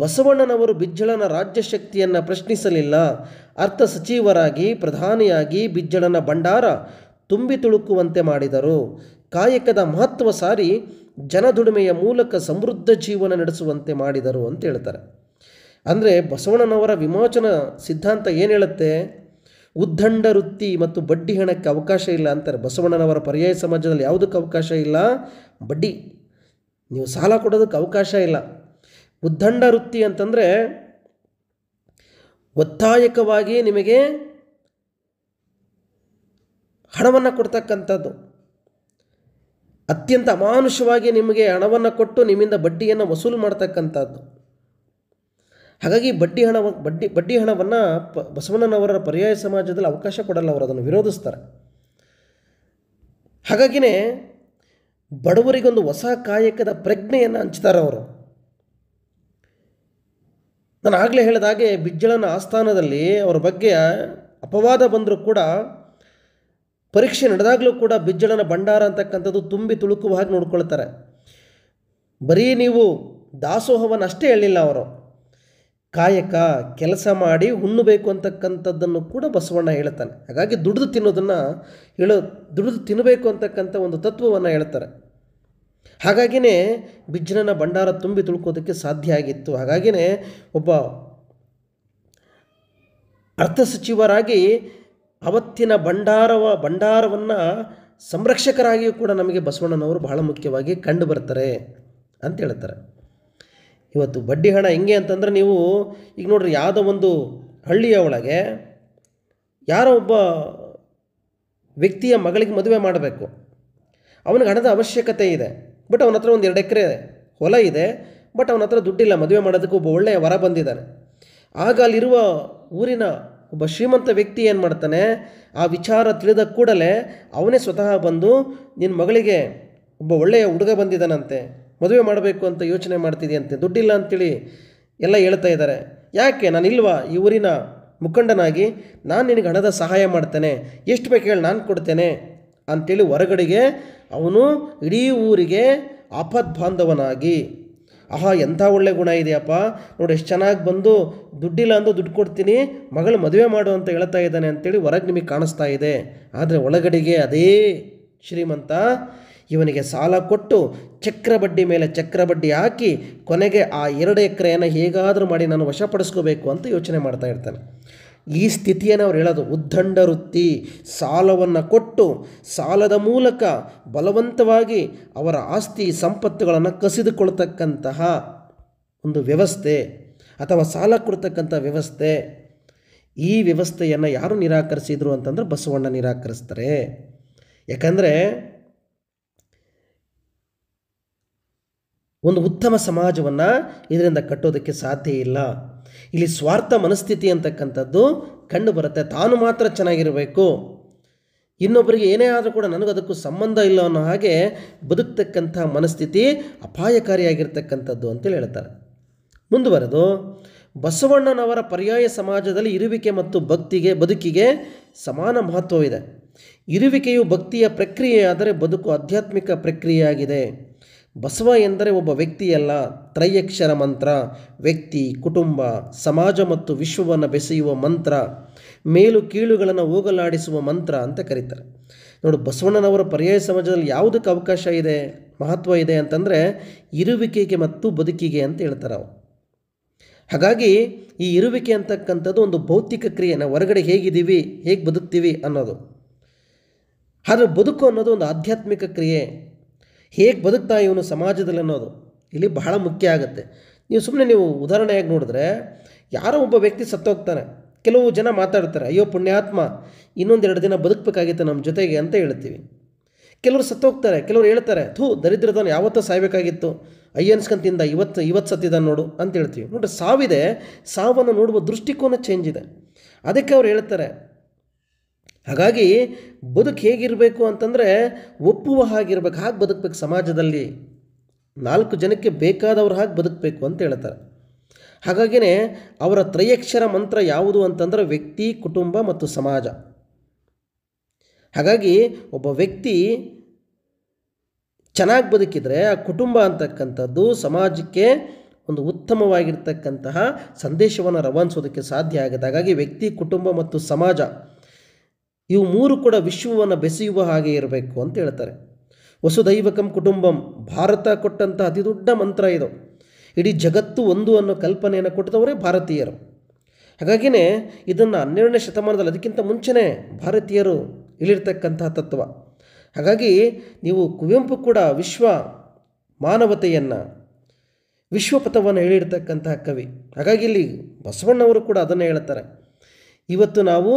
ಬಸವಣ್ಣನವರು ಬಿಜ್ಜಳನ ರಾಜ್ಯ ಶಕ್ತಿಯನ್ನು ಪ್ರಶ್ನಿಸಲಿಲ್ಲ. ಅರ್ಥ ಸಚಿವರಾಗಿ, ಪ್ರಧಾನಿಯಾಗಿ ಬಿಜ್ಜಳನ ಭಂಡಾರ ತುಂಬಿ ತುಳುಕುವಂತೆ ಮಾಡಿದರು. ಕಾಯಕದ ಮಹತ್ವ ಸಾರಿ ಜನದುಡಿಮೆಯ ಮೂಲಕ ಸಮೃದ್ಧ ಜೀವನ ನಡೆಸುವಂತೆ ಮಾಡಿದರು ಅಂತ ಹೇಳ್ತಾರೆ. ಅಂದರೆ ಬಸವಣ್ಣನವರ ವಿಮೋಚನಾ ಸಿದ್ಧಾಂತ ಏನು ಹೇಳುತ್ತೆ, ಉದ್ದಂಡ ವೃತ್ತಿ ಮತ್ತು ಬಡ್ಡಿ ಹಣಕ್ಕೆ ಅವಕಾಶ ಇಲ್ಲ ಅಂತಾರೆ. ಬಸವಣ್ಣನವರ ಪರ್ಯಾಯ ಸಮಾಜದಲ್ಲಿ ಯಾವುದಕ್ಕೆ ಅವಕಾಶ ಇಲ್ಲ, ಬಡ್ಡಿ, ನೀವು ಸಾಲ ಕೊಡೋದಕ್ಕೆ ಅವಕಾಶ ಇಲ್ಲ. ಉದ್ದಂಡ ವೃತ್ತಿ ಅಂತಂದರೆ ಒತ್ತಾಯಕವಾಗಿ ನಿಮಗೆ ಹಣವನ್ನು ಕೊಡ್ತಕ್ಕಂಥದ್ದು, ಅತ್ಯಂತ ಅಮಾನುಷವಾಗಿ ನಿಮಗೆ ಹಣವನ್ನು ಕೊಟ್ಟು ನಿಮ್ಮಿಂದ ಬಡ್ಡಿಯನ್ನು ವಸೂಲು ಮಾಡ್ತಕ್ಕಂಥದ್ದು. ಹಾಗಾಗಿ ಬಡ್ಡಿ ಹಣವನ್ನು ಬಸವಣ್ಣನವರ ಪರ್ಯಾಯ ಸಮಾಜದಲ್ಲಿ ಅವಕಾಶ ಕೊಡಲ್ಲ, ಅವರು ಅದನ್ನು ವಿರೋಧಿಸ್ತಾರೆ. ಹಾಗಾಗಿನೇ ಬಡವರಿಗೊಂದು ಹೊಸ ಕಾಯಕದ ಪ್ರಜ್ಞೆಯನ್ನು ಹಂಚ್ತಾರೆ ಅವರು. ನಾನು ಆಗಲೇ ಹೇಳಿದಾಗೆ ಬಿಜ್ಜಳನ ಆಸ್ಥಾನದಲ್ಲಿ ಅವರ ಬಗ್ಗೆ ಅಪವಾದ ಬಂದರೂ ಕೂಡ, ಪರೀಕ್ಷೆ ನಡೆದಾಗಲೂ ಕೂಡ ಬಿಜ್ಜಳನ ಭಂಡಾರ ಅಂತಕ್ಕಂಥದ್ದು ತುಂಬಿ ತುಳುಕುವ ಹಾಗೆ ನೋಡ್ಕೊಳ್ತಾರೆ. ಬರೀ ನೀವು ದಾಸೋಹವನ್ನು ಅಷ್ಟೇ ಹೇಳಿಲ್ಲ ಅವರು, ಕಾಯಕ ಕೆಲಸ ಮಾಡಿ ಉಣ್ಣಬೇಕು ಅಂತಕ್ಕಂಥದ್ದನ್ನು ಕೂಡ ಬಸವಣ್ಣ ಹೇಳ್ತಾನೆ. ಹಾಗಾಗಿ ದುಡಿದು ತಿನ್ನೋದನ್ನು ದುಡಿದು ತಿನ್ನಬೇಕು ಅಂತಕ್ಕಂಥ ಒಂದು ತತ್ವವನ್ನು ಹೇಳ್ತಾರೆ. ಹಾಗಾಗಿನೇ ಬಿಜ್ಜಳನ ಭಂಡಾರ ತುಂಬಿ ತುಳ್ಕೋದಕ್ಕೆ ಸಾಧ್ಯ ಆಗಿತ್ತು. ಹಾಗಾಗಿನೇ ಒಬ್ಬ ಅರ್ಥ ಸಚಿವರಾಗಿ ಅವತ್ತಿನ ಭಂಡಾರವನ್ನು ಸಂರಕ್ಷಕರಾಗಿಯೂ ಕೂಡ ನಮಗೆ ಬಸವಣ್ಣನವರು ಬಹಳ ಮುಖ್ಯವಾಗಿ ಕಂಡು ಬರ್ತಾರೆ ಅಂತ ಹೇಳ್ತಾರೆ. ಇವತ್ತು ಬಡ್ಡಿ ಹಣ ಹೆಂಗೆ ಅಂತಂದರೆ, ನೀವು ಈಗ ನೋಡ್ರಿ, ಯಾವುದೋ ಒಂದು ಹಳ್ಳಿಯ ಒಳಗೆ ಯಾರೋ ಒಬ್ಬ ವ್ಯಕ್ತಿಯ ಮಗಳಿಗೆ ಮದುವೆ ಮಾಡಬೇಕು. ಅವನಿಗೆ ಹಣದ ಅವಶ್ಯಕತೆ ಇದೆ, ಬಟ್ ಅವನ ಹತ್ರ ಒಂದು 2 ಎಕರೆ ಹೊಲ ಇದೆ, ಬಟ್ ಅವನ ಹತ್ರ ದುಡ್ಡಿಲ್ಲ. ಮದುವೆ ಮಾಡೋದಕ್ಕೆ ಒಬ್ಬ ಒಳ್ಳೆಯ ವರ ಬಂದಿದ್ದಾನೆ. ಆಗ ಅಲ್ಲಿರುವ ಊರಿನ ಒಬ್ಬ ಶ್ರೀಮಂತ ವ್ಯಕ್ತಿ ಏನು ಮಾಡ್ತಾನೆ, ಆ ವಿಚಾರ ತಿಳಿದ ಕೂಡಲೇ ಅವನೇ ಸ್ವತಃ ಬಂದು, ನಿನ್ನ ಮಗಳಿಗೆ ಒಬ್ಬ ಒಳ್ಳೆಯ ಹುಡುಗ ಬಂದಿದ್ದಾನಂತೆ, ಮದುವೆ ಮಾಡಬೇಕು ಅಂತ ಯೋಚನೆ ಮಾಡ್ತಿದೆಯಂತೆ, ದುಡ್ಡಿಲ್ಲ ಅಂಥೇಳಿ ಎಲ್ಲ ಹೇಳ್ತಾ ಇದ್ದಾರೆ. ಯಾಕೆ, ನಾನಿಲ್ವಾ ಈ ಊರಿನ ಮುಖಂಡನಾಗಿ, ನಾನು ನಿನಗೆ ಹಣದ ಸಹಾಯ ಮಾಡ್ತೇನೆ, ಎಷ್ಟು ಬೇಕು ಹೇಳಿ ನಾನು ಕೊಡ್ತೇನೆ ಅಂಥೇಳಿ ಹೊರಗಡೆಗೆ ಅವನು ಇಡೀ ಊರಿಗೆ ಆಪದ್ಬಾಂಧವನಾಗಿ, ಆಹಾ ಎಂಥ ಒಳ್ಳೆ ಗುಣ ಇದೆಯಪ್ಪ ನೋಡಿ, ಎಷ್ಟು ಚೆನ್ನಾಗಿ ಬಂದು ದುಡ್ಡಿಲ್ಲ ಅಂದು ದುಡ್ಡು ಕೊಡ್ತೀನಿ, ಮಗಳು ಮದುವೆ ಮಾಡು ಅಂತ ಹೇಳ್ತಾ ಇದ್ದಾನೆ ಅಂತೇಳಿ ಹೊರಗೆ ನಿಮಗೆ ಕಾಣಿಸ್ತಾ ಇದೆ. ಆದರೆ ಒಳಗಡೆಗೆ ಅದೇ ಶ್ರೀಮಂತ ಇವನಿಗೆ ಸಾಲ ಕೊಟ್ಟು ಚಕ್ರಬಡ್ಡಿ ಮೇಲೆ ಚಕ್ರಬಡ್ಡಿ ಹಾಕಿ ಕೊನೆಗೆ ಆ 2 ಎಕರೆಯನ್ನು ಹೇಗಾದರೂ ಮಾಡಿ ನಾನು ವಶಪಡಿಸ್ಕೋಬೇಕು ಅಂತ ಯೋಚನೆ ಮಾಡ್ತಾ ಇರ್ತಾನೆ. ಈ ಸ್ಥಿತಿಯನ್ನು ಅವ್ರು ಹೇಳೋದು ಉದ್ದಂಡ ವೃತ್ತಿ. ಸಾಲವನ್ನು ಕೊಟ್ಟು ಸಾಲದ ಮೂಲಕ ಬಲವಂತವಾಗಿ ಅವರ ಆಸ್ತಿ ಸಂಪತ್ತುಗಳನ್ನು ಕಸಿದುಕೊಳ್ತಕ್ಕಂತಹ ಒಂದು ವ್ಯವಸ್ಥೆ ಅಥವಾ ಸಾಲ ಕೊಡ್ತಕ್ಕಂಥ ವ್ಯವಸ್ಥೆ. ಈ ವ್ಯವಸ್ಥೆಯನ್ನು ಯಾರು ನಿರಾಕರಿಸಿದರು ಅಂತಂದರೆ ಬಸವಣ್ಣ ನಿರಾಕರಿಸ್ತಾರೆ. ಯಾಕಂದರೆ ಒಂದು ಉತ್ತಮ ಸಮಾಜವನ್ನು ಇದರಿಂದ ಕಟ್ಟೋದಕ್ಕೆ ಸಾಧ್ಯ ಇಲ್ಲ. ಇಲ್ಲಿ ಸ್ವಾರ್ಥ ಮನಸ್ಥಿತಿ ಅಂತಕ್ಕಂಥದ್ದು ಕಂಡು ಬರುತ್ತೆ. ತಾನು ಮಾತ್ರ ಚೆನ್ನಾಗಿರಬೇಕು, ಇನ್ನೊಬ್ಬರಿಗೆ ಏನೇ ಆದರೂ ಕೂಡ ನನಗದಕ್ಕೂ ಸಂಬಂಧ ಇಲ್ಲ ಅನ್ನೋ ಹಾಗೆ ಬದುಕ್ತಕ್ಕಂಥ ಮನಸ್ಥಿತಿ ಅಪಾಯಕಾರಿಯಾಗಿರ್ತಕ್ಕಂಥದ್ದು ಅಂತೇಳಿ ಹೇಳ್ತಾರೆ. ಮುಂದುವರೆದು ಬಸವಣ್ಣನವರ ಪರ್ಯಾಯ ಸಮಾಜದಲ್ಲಿ ಇರುವಿಕೆ ಮತ್ತು ಬದುಕಿಗೆ ಸಮಾನ ಮಹತ್ವವಿದೆ. ಇರುವಿಕೆಯು ಭಕ್ತಿಯ ಪ್ರಕ್ರಿಯೆಯಾದರೆ ಬದುಕು ಆಧ್ಯಾತ್ಮಿಕ ಪ್ರಕ್ರಿಯೆಯಾಗಿದೆ. ಬಸವ ಎಂದರೆ ಒಬ್ಬ ವ್ಯಕ್ತಿಯಲ್ಲ, ತ್ರಯಕ್ಷರ ಮಂತ್ರ. ವ್ಯಕ್ತಿ, ಕುಟುಂಬ, ಸಮಾಜ ಮತ್ತು ವಿಶ್ವವನ್ನು ಬೆಸೆಯುವ ಮಂತ್ರ, ಮೇಲು ಕೀಳುಗಳನ್ನು ಹೋಗಲಾಡಿಸುವ ಮಂತ್ರ ಅಂತ ಕರೀತಾರೆ. ನೋಡಿ, ಬಸವಣ್ಣನವರ ಪರ್ಯಾಯ ಸಮಾಜದಲ್ಲಿ ಯಾವುದಕ್ಕೆ ಅವಕಾಶ ಇದೆ, ಮಹತ್ವ ಇದೆ ಅಂತಂದರೆ ಇರುವಿಕೆಗೆ ಮತ್ತು ಬದುಕಿಗೆ ಅಂತ ಹೇಳ್ತಾರೆ ಅವರು. ಹಾಗಾಗಿ ಈ ಇರುವಿಕೆ ಅಂತಕ್ಕಂಥದ್ದು ಒಂದು ಭೌತಿಕ ಕ್ರಿಯೆ, ನಾವು ಹೊರಗಡೆ ಹೇಗಿದ್ದೀವಿ, ಹೇಗೆ ಬದುಕ್ತೀವಿ ಅನ್ನೋದು. ಆದರೆ ಬದುಕು ಅನ್ನೋದು ಒಂದು ಆಧ್ಯಾತ್ಮಿಕ ಕ್ರಿಯೆ. ಹೇಗೆ ಬದುಕ್ತಾ ಇವನು ಸಮಾಜದಲ್ಲಿ ಅನ್ನೋದು ಇಲ್ಲಿ ಬಹಳ ಮುಖ್ಯ ಆಗುತ್ತೆ. ನೀವು ಉದಾಹರಣೆಯಾಗಿ ನೋಡಿದ್ರೆ, ಯಾರೋ ಒಬ್ಬ ವ್ಯಕ್ತಿ ಸತ್ತೋಗ್ತಾನೆ, ಕೆಲವು ಜನ ಮಾತಾಡ್ತಾರೆ, ಅಯ್ಯೋ ಪುಣ್ಯಾತ್ಮ ಇನ್ನೊಂದು 2 ದಿನ ಬದುಕಬೇಕಾಗಿತ್ತು ನಮ್ಮ ಜೊತೆಗೆ ಅಂತ ಹೇಳ್ತೀವಿ. ಕೆಲವರು ಸತ್ತೋಗ್ತಾರೆ, ಕೆಲವರು ಹೇಳ್ತಾರೆ, ದರಿದ್ರದವನು ಯಾವತ್ತೂ ಸಾಯಬೇಕಾಗಿತ್ತು, ಅಯ್ಯನ್ಸ್ಕಂತಿಂದ ಇವತ್ತು ಸತ್ತಿದ್ದಾನೆ ನೋಡು ಅಂತ ಹೇಳ್ತೀವಿ. ನೋಡ್ರಿ, ಸಾವಿದೆ, ಸಾವನ್ನು ನೋಡುವ ದೃಷ್ಟಿಕೋನ ಚೇಂಜ್ ಇದೆ. ಅದಕ್ಕೆ ಅವ್ರು ಹೇಳ್ತಾರೆ. ಹಾಗಾಗಿ ಬದುಕು ಹೇಗಿರಬೇಕು ಅಂತಂದರೆ ಒಪ್ಪುವ ಹಾಗಿರ್ಬೇಕು, ಹಾಗೆ ಬದುಕಬೇಕು, ಸಮಾಜದಲ್ಲಿ 4 ಜನಕ್ಕೆ ಬೇಕಾದವ್ರು ಹಾಗೆ ಬದುಕಬೇಕು ಅಂತ ಹೇಳ್ತಾರೆ. ಹಾಗಾಗಿನೇ ಅವರ ತ್ರಯಕ್ಷರ ಮಂತ್ರ ಯಾವುದು ಅಂತಂದರೆ ವ್ಯಕ್ತಿ, ಕುಟುಂಬ ಮತ್ತು ಸಮಾಜ. ಹಾಗಾಗಿ ಒಬ್ಬ ವ್ಯಕ್ತಿ ಚೆನ್ನಾಗಿ ಬದುಕಿದರೆ ಆ ಕುಟುಂಬ ಅಂತಕ್ಕಂಥದ್ದು ಸಮಾಜಕ್ಕೆ ಒಂದು ಉತ್ತಮವಾಗಿರ್ತಕ್ಕಂತಹ ಸಂದೇಶವನ್ನು ರವಾನಿಸೋದಕ್ಕೆ ಸಾಧ್ಯ ಆಗುತ್ತೆ. ಹಾಗಾಗಿ ವ್ಯಕ್ತಿ, ಕುಟುಂಬ ಮತ್ತು ಸಮಾಜ ಇವು 3 ಕೂಡ ವಿಶ್ವವನ್ನು ಬೆಸೆಯುವ ಹಾಗೆ ಇರಬೇಕು ಅಂತ ಹೇಳ್ತಾರೆ. ವಸುದೈವಕಂ ಕುಟುಂಬಂ ಭಾರತ ಕೊಟ್ಟಂಥ ಅತಿ ದೊಡ್ಡ ಮಂತ್ರ ಇದು. ಇಡೀ ಜಗತ್ತು ಒಂದು ಅನ್ನೋ ಕಲ್ಪನೆಯನ್ನು ಕೊಟ್ಟದವರೇ ಭಾರತೀಯರು. ಹಾಗಾಗಿನೇ ಇದನ್ನು 12ನೇ ಶತಮಾನದಲ್ಲಿ, ಅದಕ್ಕಿಂತ ಮುಂಚೆನೇ ಭಾರತೀಯರು ಇಲ್ಲಿರ್ತಕ್ಕಂತಹ ತತ್ವ. ಹಾಗಾಗಿ ನೀವು ಕುವೆಂಪು ಕೂಡ ವಿಶ್ವ ಮಾನವತೆಯನ್ನು, ವಿಶ್ವಪಥವನ್ನು ಹೇಳಿರ್ತಕ್ಕಂತಹ ಕವಿ. ಹಾಗಾಗಿ ಇಲ್ಲಿ ಬಸವಣ್ಣವರು ಕೂಡ ಅದನ್ನು ಹೇಳ್ತಾರೆ. ಇವತ್ತು ನಾವು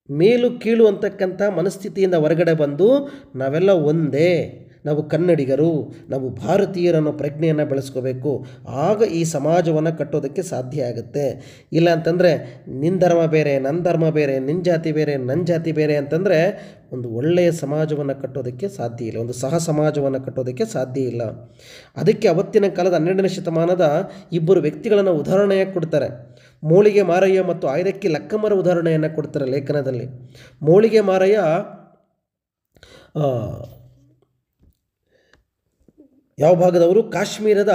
ಮೇಲು ಕೀಳು ಅಂತಕ್ಕಂಥ ಮನಸ್ಥಿತಿಯಿಂದ ಹೊರಗಡೆ ಬಂದು ನಾವೆಲ್ಲ ಒಂದೇ, ನಾವು ಕನ್ನಡಿಗರು, ನಾವು ಭಾರತೀಯರನ್ನೋ ಪ್ರಜ್ಞೆಯನ್ನು ಬೆಳೆಸ್ಕೋಬೇಕು. ಆಗ ಈ ಸಮಾಜವನ್ನು ಕಟ್ಟೋದಕ್ಕೆ ಸಾಧ್ಯ ಆಗುತ್ತೆ. ಇಲ್ಲ ಅಂತಂದರೆ ನಿನ್ನ ಧರ್ಮ ಬೇರೆ, ನನ್ನ ಧರ್ಮ ಬೇರೆ, ನಿನ್ನ ಜಾತಿ ಬೇರೆ, ನನ್ನ ಜಾತಿ ಬೇರೆ ಅಂತಂದರೆ ಒಂದು ಒಳ್ಳೆಯ ಸಮಾಜವನ್ನು ಕಟ್ಟೋದಕ್ಕೆ ಸಾಧ್ಯ ಇಲ್ಲ, ಒಂದು ಸಹ ಸಮಾಜವನ್ನು ಕಟ್ಟೋದಕ್ಕೆ ಸಾಧ್ಯ ಇಲ್ಲ. ಅದಕ್ಕೆ ಅವತ್ತಿನ ಕಾಲದ 12ನೇ ಶತಮಾನದ 2 ವ್ಯಕ್ತಿಗಳನ್ನು ಉದಾಹರಣೆಯಾಗಿ ಕೊಡ್ತಾರೆ. ಮೋಳಿಗೆ ಮಾರಯ್ಯ ಮತ್ತು ಆಯ್ದಕ್ಕಿ ಲಕ್ಕಮ್ಮರ ಉದಾಹರಣೆಯನ್ನು ಕೊಡ್ತಾರೆ ಲೇಖನದಲ್ಲಿ. ಮೋಳಿಗೆ ಮಾರಯ್ಯ ಯಾವ ಭಾಗದವರು, ಕಾಶ್ಮೀರದ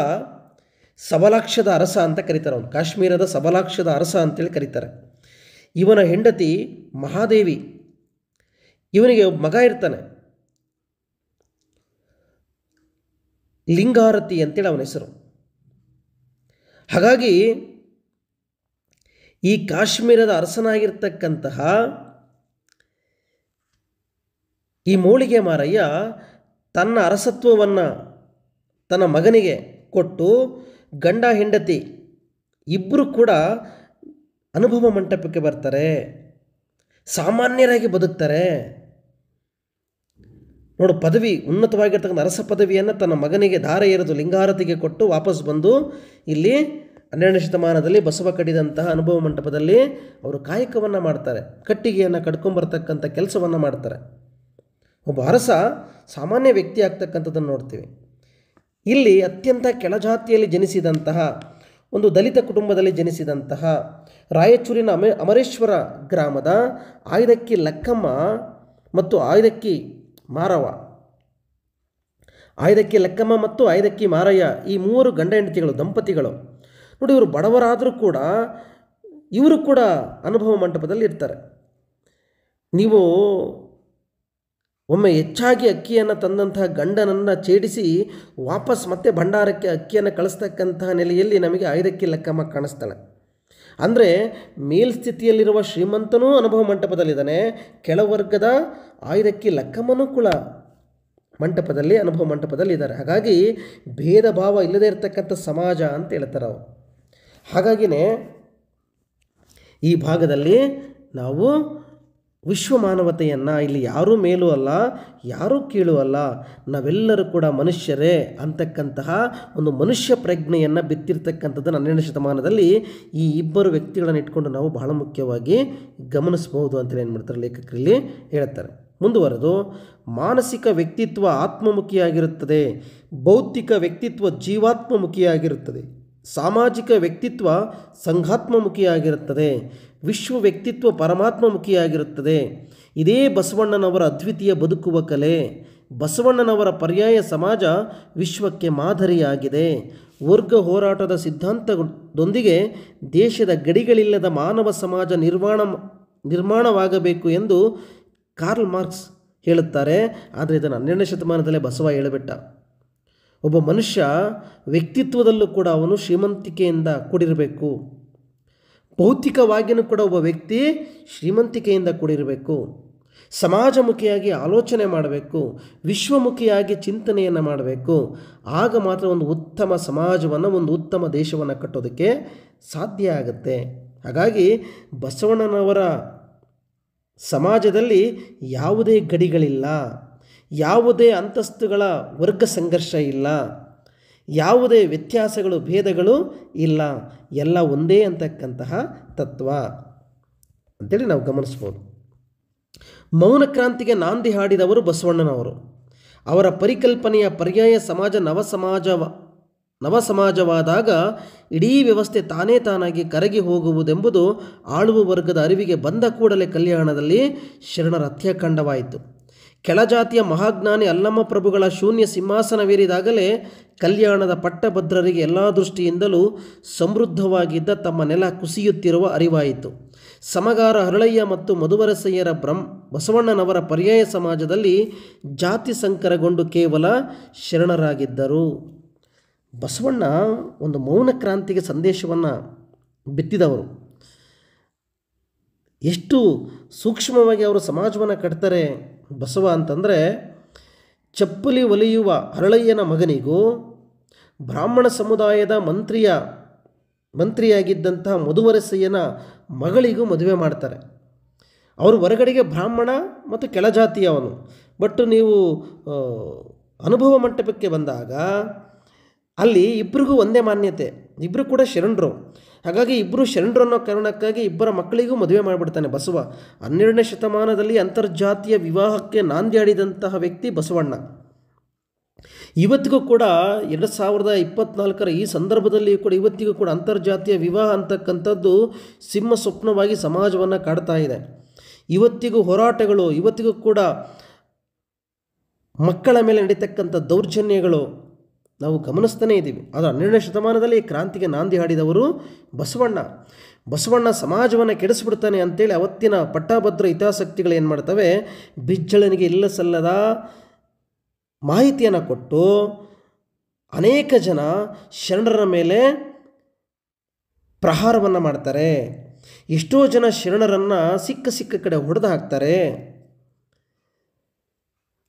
ಸಬಲಾಕ್ಷದ ಅರಸ ಅಂತ ಕರೀತಾರೆ. ಅವನು ಕಾಶ್ಮೀರದ ಸಬಲಾಕ್ಷದ ಅರಸ ಅಂತೇಳಿ ಕರೀತಾರೆ. ಇವನ ಹೆಂಡತಿ ಮಹಾದೇವಿ. ಇವನಿಗೆ ಒಬ್ಬ ಮಗ ಇರ್ತಾನೆ, ಲಿಂಗಾರತಿ ಅಂತೇಳಿ ಅವನ ಹೆಸರು. ಹಾಗಾಗಿ ಈ ಕಾಶ್ಮೀರದ ಅರಸನಾಗಿರ್ತಕ್ಕಂತಹ ಈ ಮೌಳಿಗೆ ಮಾರಯ್ಯ ತನ್ನ ಅರಸತ್ವವನ್ನು ತನ್ನ ಮಗನಿಗೆ ಕೊಟ್ಟು ಗಂಡ ಹೆಂಡತಿ ಇಬ್ಬರು ಕೂಡ ಅನುಭವ ಮಂಟಪಕ್ಕೆ ಬರ್ತಾರೆ, ಸಾಮಾನ್ಯರಾಗಿ ಬದುಕ್ತಾರೆ. ನೋಡು, ಪದವಿ, ಉನ್ನತವಾಗಿರ್ತಕ್ಕಂಥ ಅರಸ ಪದವಿಯನ್ನು ತನ್ನ ಮಗನಿಗೆ ಧಾರೆ ಎರೆದು ಲಿಂಗಾರತಿಗೆ ಕೊಟ್ಟು ವಾಪಸ್ ಬಂದು ಇಲ್ಲಿ 12ನೇ ಶತಮಾನದಲ್ಲಿ ಬಸವ ಕಟ್ಟಿದಂತಹ ಅನುಭವ ಮಂಟಪದಲ್ಲಿ ಅವರು ಕಾಯಕವನ್ನು ಮಾಡ್ತಾರೆ, ಕಟ್ಟಿಗೆಯನ್ನು ಕಟ್ಕೊಂಬರ್ತಕ್ಕಂಥ ಕೆಲಸವನ್ನು ಮಾಡ್ತಾರೆ. ಒಬ್ಬ ಅರಸ ಸಾಮಾನ್ಯ ವ್ಯಕ್ತಿ ಆಗ್ತಕ್ಕಂಥದ್ದನ್ನು ನೋಡ್ತೀವಿ. ಇಲ್ಲಿ ಅತ್ಯಂತ ಕೆಳಜಾತಿಯಲ್ಲಿ ಜನಿಸಿದಂತಹ ಒಂದು ದಲಿತ ಕುಟುಂಬದಲ್ಲಿ ಜನಿಸಿದಂತಹ ರಾಯಚೂರಿನ ಅಮರೇಶ್ವರ ಗ್ರಾಮದ ಆಯ್ದಕ್ಕಿ ಲಕ್ಕಮ್ಮ ಮತ್ತು ಆಯ್ದಕ್ಕಿ ಮಾರವ್ವ, ಆಯ್ದಕ್ಕಿ ಲಕ್ಕಮ್ಮ ಮತ್ತು ಆಯ್ದಕ್ಕಿ ಮಾರಯ್ಯ, ಈ ಮೂವರು ಗಂಡ ಹೆಂಡತಿಗಳು ದಂಪತಿಗಳು. ನೋಡಿ, ಇವರು ಬಡವರಾದರೂ ಕೂಡ ಇವರು ಕೂಡ ಅನುಭವ ಮಂಟಪದಲ್ಲಿ ಇರ್ತಾರೆ. ನೀವು ಒಮ್ಮೆ ಹೆಚ್ಚಾಗಿ ಅಕ್ಕಿಯನ್ನು ತಂದಂತಹ ಗಂಡನನ್ನು ಛೇಡಿಸಿ ವಾಪಸ್ ಮತ್ತೆ ಭಂಡಾರಕ್ಕೆ ಅಕ್ಕಿಯನ್ನು ಕಳಿಸ್ತಕ್ಕಂತಹ ನೆಲೆಯಲ್ಲಿ ನಮಗೆ ಆಯ್ದಕ್ಕಿ ಲಕ್ಕಮ್ಮ ಕಾಣಿಸ್ತಾಳೆ. ಅಂದರೆ ಮೇಲ್ಸ್ಥಿತಿಯಲ್ಲಿರುವ ಶ್ರೀಮಂತನೂ ಅನುಭವ ಮಂಟಪದಲ್ಲಿದ್ದಾನೆ, ಕೆಳವರ್ಗದ ಆಯ್ದಕ್ಕಿ ಲಕ್ಕಮ್ಮನೂ ಕೂಡ ಮಂಟಪದಲ್ಲಿ ಅನುಭವ ಮಂಟಪದಲ್ಲಿದ್ದಾರೆ. ಹಾಗಾಗಿ ಭೇದ ಭಾವ ಇಲ್ಲದೇ ಇರತಕ್ಕಂಥ ಸಮಾಜ ಅಂತ ಹೇಳ್ತಾರೆ ಅವರು. ಹಾಗಾಗಿನೇ ಈ ಭಾಗದಲ್ಲಿ ನಾವು ವಿಶ್ವಮಾನವತೆಯನ್ನು, ಇಲ್ಲಿ ಯಾರೂ ಮೇಲೂ ಅಲ್ಲ, ಯಾರೂ ಕೀಳು ಅಲ್ಲ, ನಾವೆಲ್ಲರೂ ಕೂಡ ಮನುಷ್ಯರೇ ಅಂತಕ್ಕಂತಹ ಒಂದು ಮನುಷ್ಯ ಪ್ರಜ್ಞೆಯನ್ನು ಬಿತ್ತಿರ್ತಕ್ಕಂಥದ್ದನ್ನು 12ನೇ ಶತಮಾನದಲ್ಲಿ ಈ ಇಬ್ಬರು ವ್ಯಕ್ತಿಗಳನ್ನು ಇಟ್ಕೊಂಡು ನಾವು ಬಹಳ ಮುಖ್ಯವಾಗಿ ಗಮನಿಸ್ಬೋದು ಅಂತೇಳಿ ಏನು ಮಾಡ್ತಾರೆ ಲೇಖಕರಲ್ಲಿ ಹೇಳ್ತಾರೆ. ಮುಂದುವರೆದು, ಮಾನಸಿಕ ವ್ಯಕ್ತಿತ್ವ ಆತ್ಮಮುಖಿಯಾಗಿರುತ್ತದೆ, ಭೌತಿಕ ವ್ಯಕ್ತಿತ್ವ ಜೀವಾತ್ಮಮುಖಿಯಾಗಿರುತ್ತದೆ, ಸಾಮಾಜಿಕ ವ್ಯಕ್ತಿತ್ವ ಸಂಘಾತ್ಮಮುಖಿಯಾಗಿರುತ್ತದೆ, ವಿಶ್ವ ವ್ಯಕ್ತಿತ್ವ ಪರಮಾತ್ಮಮುಖಿಯಾಗಿರುತ್ತದೆ. ಇದೇ ಬಸವಣ್ಣನವರ ಅದ್ವಿತೀಯ ಬದುಕುವ ಕಲೆ. ಬಸವಣ್ಣನವರ ಪರ್ಯಾಯ ಸಮಾಜ ವಿಶ್ವಕ್ಕೆ ಮಾದರಿಯಾಗಿದೆ. ವರ್ಗ ಹೋರಾಟದ ಸಿದ್ಧಾಂತದೊಂದಿಗೆ ದೇಶದ ಗಡಿಗಳಿಲ್ಲದ ಮಾನವ ಸಮಾಜ ನಿರ್ಮಾಣವಾಗಬೇಕು ಎಂದು ಕಾರ್ಲ್ ಮಾರ್ಕ್ಸ್ ಹೇಳುತ್ತಾರೆ. ಆದರೆ ಇದನ್ನು 12ನೇ ಶತಮಾನದಲ್ಲೇ ಬಸವ ಹೇಳಿಬಿಟ್ಟ. ಒಬ್ಬ ಮನುಷ್ಯ ವ್ಯಕ್ತಿತ್ವದಲ್ಲೂ ಕೂಡ ಅವನು ಶ್ರೀಮಂತಿಕೆಯಿಂದ ಕೂಡಿರಬೇಕು, ಭೌತಿಕವಾಗಿಯೂ ಕೂಡ ಒಬ್ಬ ವ್ಯಕ್ತಿ ಶ್ರೀಮಂತಿಕೆಯಿಂದ ಕೂಡಿರಬೇಕು, ಸಮಾಜಮುಖಿಯಾಗಿ ಆಲೋಚನೆ ಮಾಡಬೇಕು, ವಿಶ್ವಮುಖಿಯಾಗಿ ಚಿಂತನೆಯನ್ನು ಮಾಡಬೇಕು. ಆಗ ಮಾತ್ರ ಒಂದು ಉತ್ತಮ ಸಮಾಜವನ್ನು, ಒಂದು ಉತ್ತಮ ದೇಶವನ್ನು ಕಟ್ಟೋದಕ್ಕೆ ಸಾಧ್ಯ ಆಗುತ್ತೆ. ಹಾಗಾಗಿ ಬಸವಣ್ಣನವರ ಸಮಾಜದಲ್ಲಿ ಯಾವುದೇ ಗಡಿಗಳಿಲ್ಲ, ಯಾವುದೇ ಅಂತಸ್ತುಗಳ ವರ್ಗ ಸಂಘರ್ಷ ಇಲ್ಲ, ಯಾವುದೇ ವ್ಯತ್ಯಾಸಗಳು ಭೇದಗಳು ಇಲ್ಲ, ಎಲ್ಲ ಒಂದೇ ಅಂತಕ್ಕಂತಹ ತತ್ವ ಅಂತೇಳಿ ನಾವು ಗಮನಿಸ್ಬೋದು. ಮೌನ ಕ್ರಾಂತಿಗೆ ನಾಂದಿ ಹಾಡಿದವರು ಬಸವಣ್ಣನವರು. ಅವರ ಪರಿಕಲ್ಪನೆಯ ಪರ್ಯಾಯ ಸಮಾಜ ನವಸಮಾಜವಾದಾಗ ಇಡೀ ವ್ಯವಸ್ಥೆ ತಾನೇ ತಾನಾಗಿ ಕರಗಿ ಹೋಗುವುದೆಂಬುದು ಆಳುವ ವರ್ಗದ ಅರಿವಿಗೆ ಬಂದ ಕೂಡಲೇ ಕಲ್ಯಾಣದಲ್ಲಿ ಶರಣರ ಹತ್ಯಾಕಾಂಡವಾಯಿತು. ಕೆಳಜಾತಿಯ ಮಹಾಜ್ಞಾನಿ ಅಲ್ಲಮ್ಮ ಪ್ರಭುಗಳ ಶೂನ್ಯ ಸಿಂಹಾಸನವೇರಿದಾಗಲೇ ಕಲ್ಯಾಣದ ಪಟ್ಟಭದ್ರರಿಗೆ ಎಲ್ಲ ದೃಷ್ಟಿಯಿಂದಲೂ ಸಮೃದ್ಧವಾಗಿದ್ದ ತಮ್ಮ ನೆಲ ಕುಸಿಯುತ್ತಿರುವ ಅರಿವಾಯಿತು. ಸಮಗಾರ ಹರಳಯ್ಯ ಮತ್ತು ಮಧುವರಸಯ್ಯರ ಬಸವಣ್ಣನವರ ಪರ್ಯಾಯ ಸಮಾಜದಲ್ಲಿ ಜಾತಿ ಸಂಕರಗೊಂಡು ಕೇವಲ ಶರಣರಾಗಿದ್ದರು. ಬಸವಣ್ಣ ಒಂದು ಮೌನ ಕ್ರಾಂತಿಗೆ ಸಂದೇಶವನ್ನು ಬಿತ್ತಿದವರು. ಎಷ್ಟು ಸೂಕ್ಷ್ಮವಾಗಿ ಅವರು ಸಮಾಜವನ್ನು ಕಟ್ತಾರೆ ಬಸವ ಅಂತಂದರೆ, ಚಪ್ಪಲಿ ಒಲಿಯುವ ಹರಳಯ್ಯನ ಮಗನಿಗೂ ಬ್ರಾಹ್ಮಣ ಸಮುದಾಯದ ಮಂತ್ರಿಯಾಗಿದ್ದಂತಹ ಮಧುವರಸಯ್ಯನ ಮಗಳಿಗೂ ಮದುವೆ ಮಾಡ್ತಾರೆ. ಅವರು ಹೊರಗಡೆಗೆ ಬ್ರಾಹ್ಮಣ ಮತ್ತು ಕೆಳಜಾತಿಯವನು. ಬಟ್ ನೀವು ಅನುಭವ ಮಂಟಪಕ್ಕೆ ಬಂದಾಗ ಅಲ್ಲಿ ಇಬ್ಬರಿಗೂ ಒಂದೇ ಮಾನ್ಯತೆ, ಇಬ್ಬರು ಕೂಡ ಶರಣರು. ಹಾಗಾಗಿ ಇಬ್ಬರು ಶರಣರು ಅನ್ನೋ ಕಾರಣಕ್ಕಾಗಿ ಇಬ್ಬರ ಮಕ್ಕಳಿಗೂ ಮದುವೆ ಮಾಡಿಬಿಡ್ತಾನೆ ಬಸವ. 12ನೇ ಶತಮಾನದಲ್ಲಿ ಅಂತರ್ಜಾತೀಯ ವಿವಾಹಕ್ಕೆ ನಾಂದಿ ಹಾಡಿದಂತಹ ವ್ಯಕ್ತಿ ಬಸವಣ್ಣ. ಇವತ್ತಿಗೂ ಕೂಡ 2024 ಈ ಸಂದರ್ಭದಲ್ಲಿ ಕೂಡ ಇವತ್ತಿಗೂ ಕೂಡ ಅಂತರ್ಜಾತೀಯ ವಿವಾಹ ಅಂತಕ್ಕಂಥದ್ದು ಸಿಂಹ ಸ್ವಪ್ನವಾಗಿ ಸಮಾಜವನ್ನು ಕಾಡ್ತಾ ಇದೆ. ಇವತ್ತಿಗೂ ಹೋರಾಟಗಳು, ಇವತ್ತಿಗೂ ಕೂಡ ಮಕ್ಕಳ ಮೇಲೆ ನಡೀತಕ್ಕಂಥ ದೌರ್ಜನ್ಯಗಳು, ನಾವು ಗಮನಿಸ್ತಾನೇ ಇದ್ದೀವಿ. ಅದು 12ನೇ ಶತಮಾನದಲ್ಲಿ ಈ ಕ್ರಾಂತಿಗೆ ನಾಂದಿ ಹಾಡಿದವರು ಬಸವಣ್ಣ. ಬಸವಣ್ಣ ಸಮಾಜವನ್ನು ಕೆಡಿಸ್ಬಿಡ್ತಾನೆ ಅಂತೇಳಿ ಅವತ್ತಿನ ಪಟ್ಟಾಭದ್ರ ಹಿತಾಸಕ್ತಿಗಳು ಏನು ಮಾಡ್ತವೆ, ಬಿಜ್ಜಳನಿಗೆ ಇಲ್ಲ ಸಲ್ಲದ ಮಾಹಿತಿಯನ್ನು ಕೊಟ್ಟು ಅನೇಕ ಜನ ಶರಣರ ಮೇಲೆ ಪ್ರಹಾರವನ್ನು ಮಾಡ್ತಾರೆ. ಎಷ್ಟೋ ಜನ ಶರಣರನ್ನು ಸಿಕ್ಕ ಕಡೆ ಹೊಡೆದು ಹಾಕ್ತಾರೆ.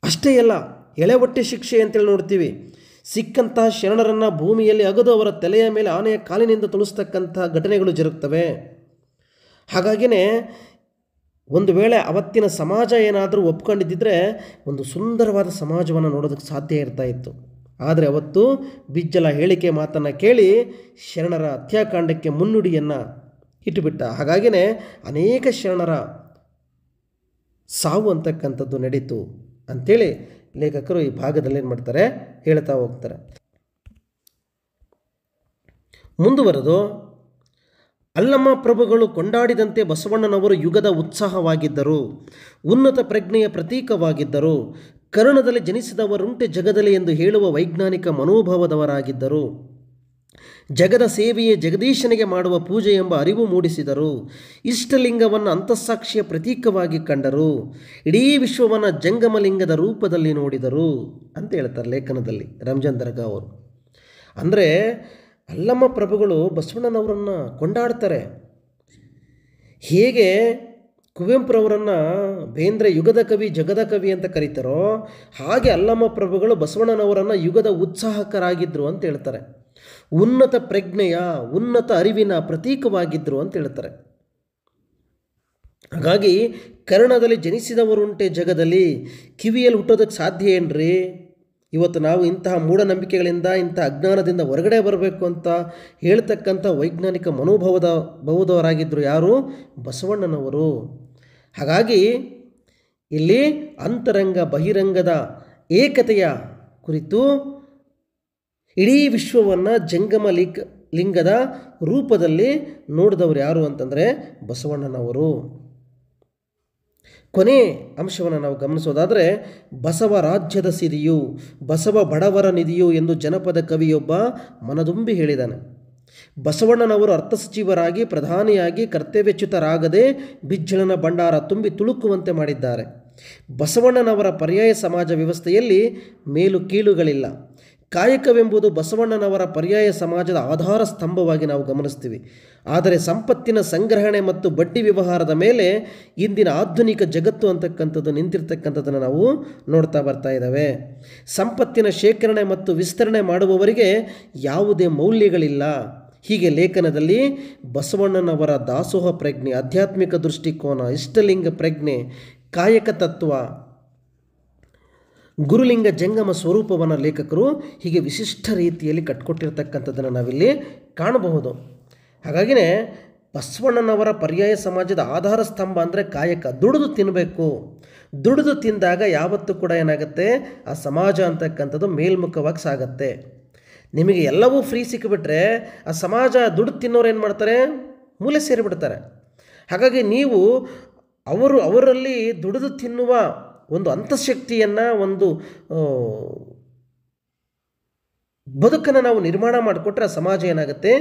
ಅಷ್ಟೇ ಅಲ್ಲ, ಎಳೆ ಹೊಟ್ಟೆ ಶಿಕ್ಷೆ ಅಂತೇಳಿ ನೋಡ್ತೀವಿ. ಸಿಕ್ಕಂತಹ ಶರಣರನ್ನು ಭೂಮಿಯಲ್ಲಿ ಅಗದು ಅವರ ತಲೆಯ ಮೇಲೆ ಆನೆಯ ಕಾಲಿನಿಂದ ತುಳಿಸ್ತಕ್ಕಂಥ ಘಟನೆಗಳು ಜರುಗ್ತವೆ. ಹಾಗಾಗಿಯೇ ಒಂದು ವೇಳೆ ಅವತ್ತಿನ ಸಮಾಜ ಏನಾದರೂ ಒಪ್ಕೊಂಡಿದ್ದರೆ ಒಂದು ಸುಂದರವಾದ ಸಮಾಜವನ್ನು ನೋಡೋದಕ್ಕೆ ಸಾಧ್ಯ ಇರ್ತಾ ಇತ್ತು. ಆದರೆ ಅವತ್ತು ಬಿಜ್ಜಳ ಹೇಳಿಕೆ ಮಾತನ್ನು ಕೇಳಿ ಶರಣರ ಹತ್ಯಾಕಾಂಡಕ್ಕೆ ಮುನ್ನುಡಿಯನ್ನು ಇಟ್ಟುಬಿಟ್ಟ. ಹಾಗಾಗಿಯೇ ಅನೇಕ ಶರಣರ ಸಾವು ಅಂತಕ್ಕಂಥದ್ದು ನಡೀತು ಅಂಥೇಳಿ ಲೇಖಕರು ಈ ಭಾಗದಲ್ಲಿ ಏನು ಮಾಡ್ತಾರೆ, ಹೇಳ್ತಾ ಹೋಗ್ತಾರೆ. ಮುಂದುವರೆದು, ಅಲ್ಲಮ್ಮ ಪ್ರಭುಗಳು ಕೊಂಡಾಡಿದಂತೆ ಬಸವಣ್ಣನವರು ಯುಗದ ಉತ್ಸಾಹವಾಗಿದ್ದರು, ಉನ್ನತ ಪ್ರಜ್ಞೆಯ ಪ್ರತೀಕವಾಗಿದ್ದರು, ಕರುಣದಲ್ಲಿ ಜನಿಸಿದವರುಂಟೆ ಜಗದಲ್ಲಿ ಎಂದು ಹೇಳುವ ವೈಜ್ಞಾನಿಕ ಮನೋಭಾವದವರಾಗಿದ್ದರು, ಜಗದ ಸೇವೆಯೇ ಜಗದೀಶನಿಗೆ ಮಾಡುವ ಪೂಜೆ ಎಂಬ ಅರಿವು ಮೂಡಿಸಿದರು, ಇಷ್ಟಲಿಂಗವನ್ನು ಅಂತಸ್ಸಾಕ್ಷಿಯ ಪ್ರತೀಕವಾಗಿ ಕಂಡರು, ಇಡೀ ವಿಶ್ವವನ್ನು ಜಂಗಮಲಿಂಗದ ರೂಪದಲ್ಲಿ ನೋಡಿದರು ಅಂತ ಹೇಳ್ತಾರೆ ಲೇಖನದಲ್ಲಿ ರಂಜಾನ್ ದರ್ಗಾ ಅವರು. ಅಂದರೆ ಅಲ್ಲಮ್ಮ ಪ್ರಭುಗಳು ಬಸವಣ್ಣನವರನ್ನು ಕೊಂಡಾಡ್ತಾರೆ. ಹೇಗೆ ಕುವೆಂಪುರವರನ್ನು ಬೇಂದ್ರೆ ಯುಗದ ಕವಿ ಜಗದ ಕವಿ ಅಂತ ಕರೀತಾರೋ, ಹಾಗೆ ಅಲ್ಲಮ್ಮ ಪ್ರಭುಗಳು ಬಸವಣ್ಣನವರನ್ನು ಯುಗದ ಉತ್ಸಾಹಕರಾಗಿದ್ದರು ಅಂತ ಹೇಳ್ತಾರೆ. ಉನ್ನತ ಪ್ರಜ್ಞೆಯ ಉನ್ನತ ಅರಿವಿನ ಪ್ರತೀಕವಾಗಿದ್ದರು ಅಂತ ಹೇಳ್ತಾರೆ. ಹಾಗಾಗಿ ಕರ್ಣದಲ್ಲಿ ಜನಿಸಿದವರುಂಟೆ ಜಗದಲ್ಲಿ, ಕಿವಿಯಲ್ಲಿ ಹುಟ್ಟೋದಕ್ಕೆ ಸಾಧ್ಯ ಏನ್ರಿ? ಇವತ್ತು ನಾವು ಇಂತಹ ಮೂಢನಂಬಿಕೆಗಳಿಂದ ಇಂಥ ಅಜ್ಞಾನದಿಂದ ಹೊರಗಡೆ ಬರಬೇಕು ಅಂತ ಹೇಳ್ತಕ್ಕಂಥ ವೈಜ್ಞಾನಿಕ ಮನೋಭಾವದವರಾಗಿದ್ದರು ಯಾರು? ಬಸವಣ್ಣನವರು. ಹಾಗಾಗಿ ಇಲ್ಲಿ ಅಂತರಂಗ ಬಹಿರಂಗದ ಏಕತೆಯ ಕುರಿತು ಇಡೀ ವಿಶ್ವವನ್ನು ಜಂಗಮ ಲಿಂಗದ ರೂಪದಲ್ಲಿ ನೋಡಿದವರು ಯಾರು ಅಂತಂದರೆ ಬಸವಣ್ಣನವರು. ಕೊನೆ ಅಂಶವನ್ನು ನಾವು ಗಮನಿಸೋದಾದರೆ, ಬಸವ ರಾಜ್ಯದ ಸಿರಿಯು, ಬಸವ ಬಡವರ ನಿಧಿಯು ಎಂದು ಜನಪದ ಕವಿಯೊಬ್ಬ ಮನದುಂಬಿ ಹೇಳಿದ್ದಾನೆ. ಬಸವಣ್ಣನವರು ಅರ್ಥಸಚಿವರಾಗಿ ಪ್ರಧಾನಿಯಾಗಿ ಕರ್ತವ್ಯಚ್ಯುತರಾಗದೆ ಬಿಜ್ಜಳನ ಭಂಡಾರ ತುಂಬಿ ತುಳುಕುವಂತೆ ಮಾಡಿದ್ದಾರೆ. ಬಸವಣ್ಣನವರ ಪರ್ಯಾಯ ಸಮಾಜ ವ್ಯವಸ್ಥೆಯಲ್ಲಿ ಮೇಲು ಕೀಳುಗಳಿಲ್ಲ. ಕಾಯಕವೆಂಬುದು ಬಸವಣ್ಣನವರ ಪರ್ಯಾಯ ಸಮಾಜದ ಆಧಾರ ಸ್ತಂಭವಾಗಿ ನಾವು ಗಮನಿಸ್ತೀವಿ. ಆದರೆ ಸಂಪತ್ತಿನ ಸಂಗ್ರಹಣೆ ಮತ್ತು ಬಡ್ಡಿ ವ್ಯವಹಾರದ ಮೇಲೆ ಇಂದಿನ ಆಧುನಿಕ ಜಗತ್ತು ಅಂತಕ್ಕಂಥದ್ದು ನಿಂತಿರ್ತಕ್ಕಂಥದ್ದನ್ನು ನಾವು ನೋಡ್ತಾ ಬರ್ತಾ ಇದ್ದಾವೆ. ಸಂಪತ್ತಿನ ಶೇಖರಣೆ ಮತ್ತು ವಿಸ್ತರಣೆ ಮಾಡುವವರಿಗೆ ಯಾವುದೇ ಮೌಲ್ಯಗಳಿಲ್ಲ. ಹೀಗೆ ಲೇಖನದಲ್ಲಿ ಬಸವಣ್ಣನವರ ದಾಸೋಹ ಪ್ರಜ್ಞೆ, ಆಧ್ಯಾತ್ಮಿಕ ದೃಷ್ಟಿಕೋನ, ಇಷ್ಟಲಿಂಗ ಪ್ರಜ್ಞೆ, ಕಾಯಕ ತತ್ವ, ಗುರುಲಿಂಗ ಜಂಗಮ ಸ್ವರೂಪವನ್ನು ಲೇಖಕರು ಹೀಗೆ ವಿಶಿಷ್ಟ ರೀತಿಯಲ್ಲಿ ಕಟ್ಕೊಟ್ಟಿರ್ತಕ್ಕಂಥದ್ದನ್ನು ನಾವಿಲ್ಲಿ ಕಾಣಬಹುದು. ಹಾಗಾಗಿಯೇ ಬಸವಣ್ಣನವರ ಪರ್ಯಾಯ ಸಮಾಜದ ಆಧಾರ ಸ್ತಂಭ ಅಂದರೆ ಕಾಯಕ. ದುಡಿದು ತಿನ್ನಬೇಕು. ದುಡಿದು ತಿಂದಾಗ ಯಾವತ್ತೂ ಕೂಡ ಏನಾಗುತ್ತೆ, ಆ ಸಮಾಜ ಅಂತಕ್ಕಂಥದ್ದು ಮೇಲ್ಮುಖವಾಗಿ ಸಾಗತ್ತೆ. ನಿಮಗೆ ಎಲ್ಲವೂ ಫ್ರೀ ಸಿಕ್ಕಿಬಿಟ್ರೆ ಆ ಸಮಾಜ ದುಡ್ಡು ತಿನ್ನೋರು ಏನು ಮಾಡ್ತಾರೆ, ಮೂಲೆ ಸೇರಿಬಿಡ್ತಾರೆ. ಹಾಗಾಗಿ ನೀವು ಅವರಲ್ಲಿ ದುಡಿದು ತಿನ್ನುವ ಒಂದು ಅಂತಃಶಕ್ತಿಯನ್ನು, ಒಂದು ಬದುಕನ್ನು ನಾವು ನಿರ್ಮಾಣ ಮಾಡಿಕೊಟ್ರೆ ಆ ಸಮಾಜ ಏನಾಗುತ್ತೆ,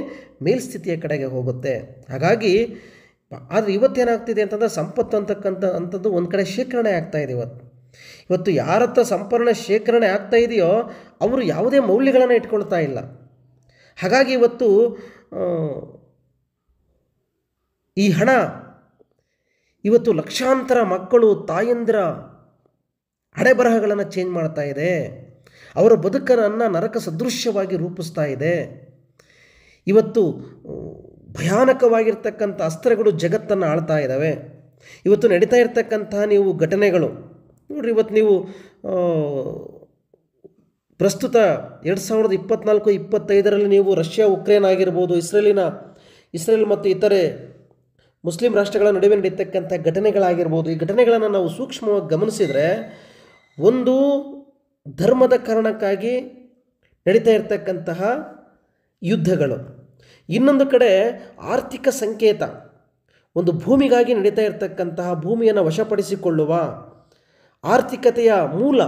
ಮೇಲ್ಸ್ಥಿತಿಯ ಕಡೆಗೆ ಹೋಗುತ್ತೆ. ಹಾಗಾಗಿ ಆದರೆ ಇವತ್ತೇನಾಗ್ತಿದೆ ಅಂತಂದರೆ ಸಂಪತ್ತು ಅಂಥದ್ದು ಒಂದು ಕಡೆ ಶೇಖರಣೆ ಆಗ್ತಾಯಿದೆ. ಇವತ್ತು ಯಾರತ್ತ ಸಂಪೂರ್ಣ ಶೇಖರಣೆ ಆಗ್ತಾ ಇದೆಯೋ ಅವರು ಯಾವುದೇ ಮೌಲ್ಯಗಳನ್ನು ಇಟ್ಕೊಳ್ತಾ ಇಲ್ಲ. ಹಾಗಾಗಿ ಇವತ್ತು ಈ ಹಣ ಇವತ್ತು ಲಕ್ಷಾಂತರ ಮಕ್ಕಳು ತಾಯಂದಿರ ಹಣೆಬರಹಗಳನ್ನು ಚೇಂಜ್ ಮಾಡ್ತಾ ಇದೆ. ಅವರ ಬದುಕನ್ನು ನರಕ ಸದೃಶ್ಯವಾಗಿ ರೂಪಿಸ್ತಾ ಇದೆ. ಇವತ್ತು ಭಯಾನಕವಾಗಿರ್ತಕ್ಕಂಥ ಅಸ್ತ್ರಗಳು ಜಗತ್ತನ್ನು ಆಳ್ತಾ ಇದ್ದಾವೆ. ಇವತ್ತು ನಡೀತಾ ಇರ್ತಕ್ಕಂತಹ ನೀವು ಘಟನೆಗಳು ನೋಡಿರಿ. ಇವತ್ತು ನೀವು ಪ್ರಸ್ತುತ 2024-25 ನೀವು ರಷ್ಯಾ ಉಕ್ರೇನ್ ಆಗಿರ್ಬೋದು, ಇಸ್ರೇಲ್ ಮತ್ತು ಇತರೆ ಮುಸ್ಲಿಂ ರಾಷ್ಟ್ರಗಳ ನಡುವೆ ನಡೀತಕ್ಕಂಥ ಘಟನೆಗಳಾಗಿರ್ಬೋದು, ಈ ಘಟನೆಗಳನ್ನು ನಾವು ಸೂಕ್ಷ್ಮವಾಗಿ ಗಮನಿಸಿದರೆ ಒಂದು ಧರ್ಮದ ಕಾರಣಕ್ಕಾಗಿ ನಡೀತಾ ಇರತಕ್ಕಂತಹ ಯುದ್ಧಗಳು, ಇನ್ನೊಂದು ಕಡೆ ಆರ್ಥಿಕ ಸಂಕೇತ, ಒಂದು ಭೂಮಿಗಾಗಿ ನಡೀತಾ ಇರತಕ್ಕಂತಹ ಭೂಮಿಯನ್ನು ವಶಪಡಿಸಿಕೊಳ್ಳುವ ಆರ್ಥಿಕತೆಯ ಮೂಲ,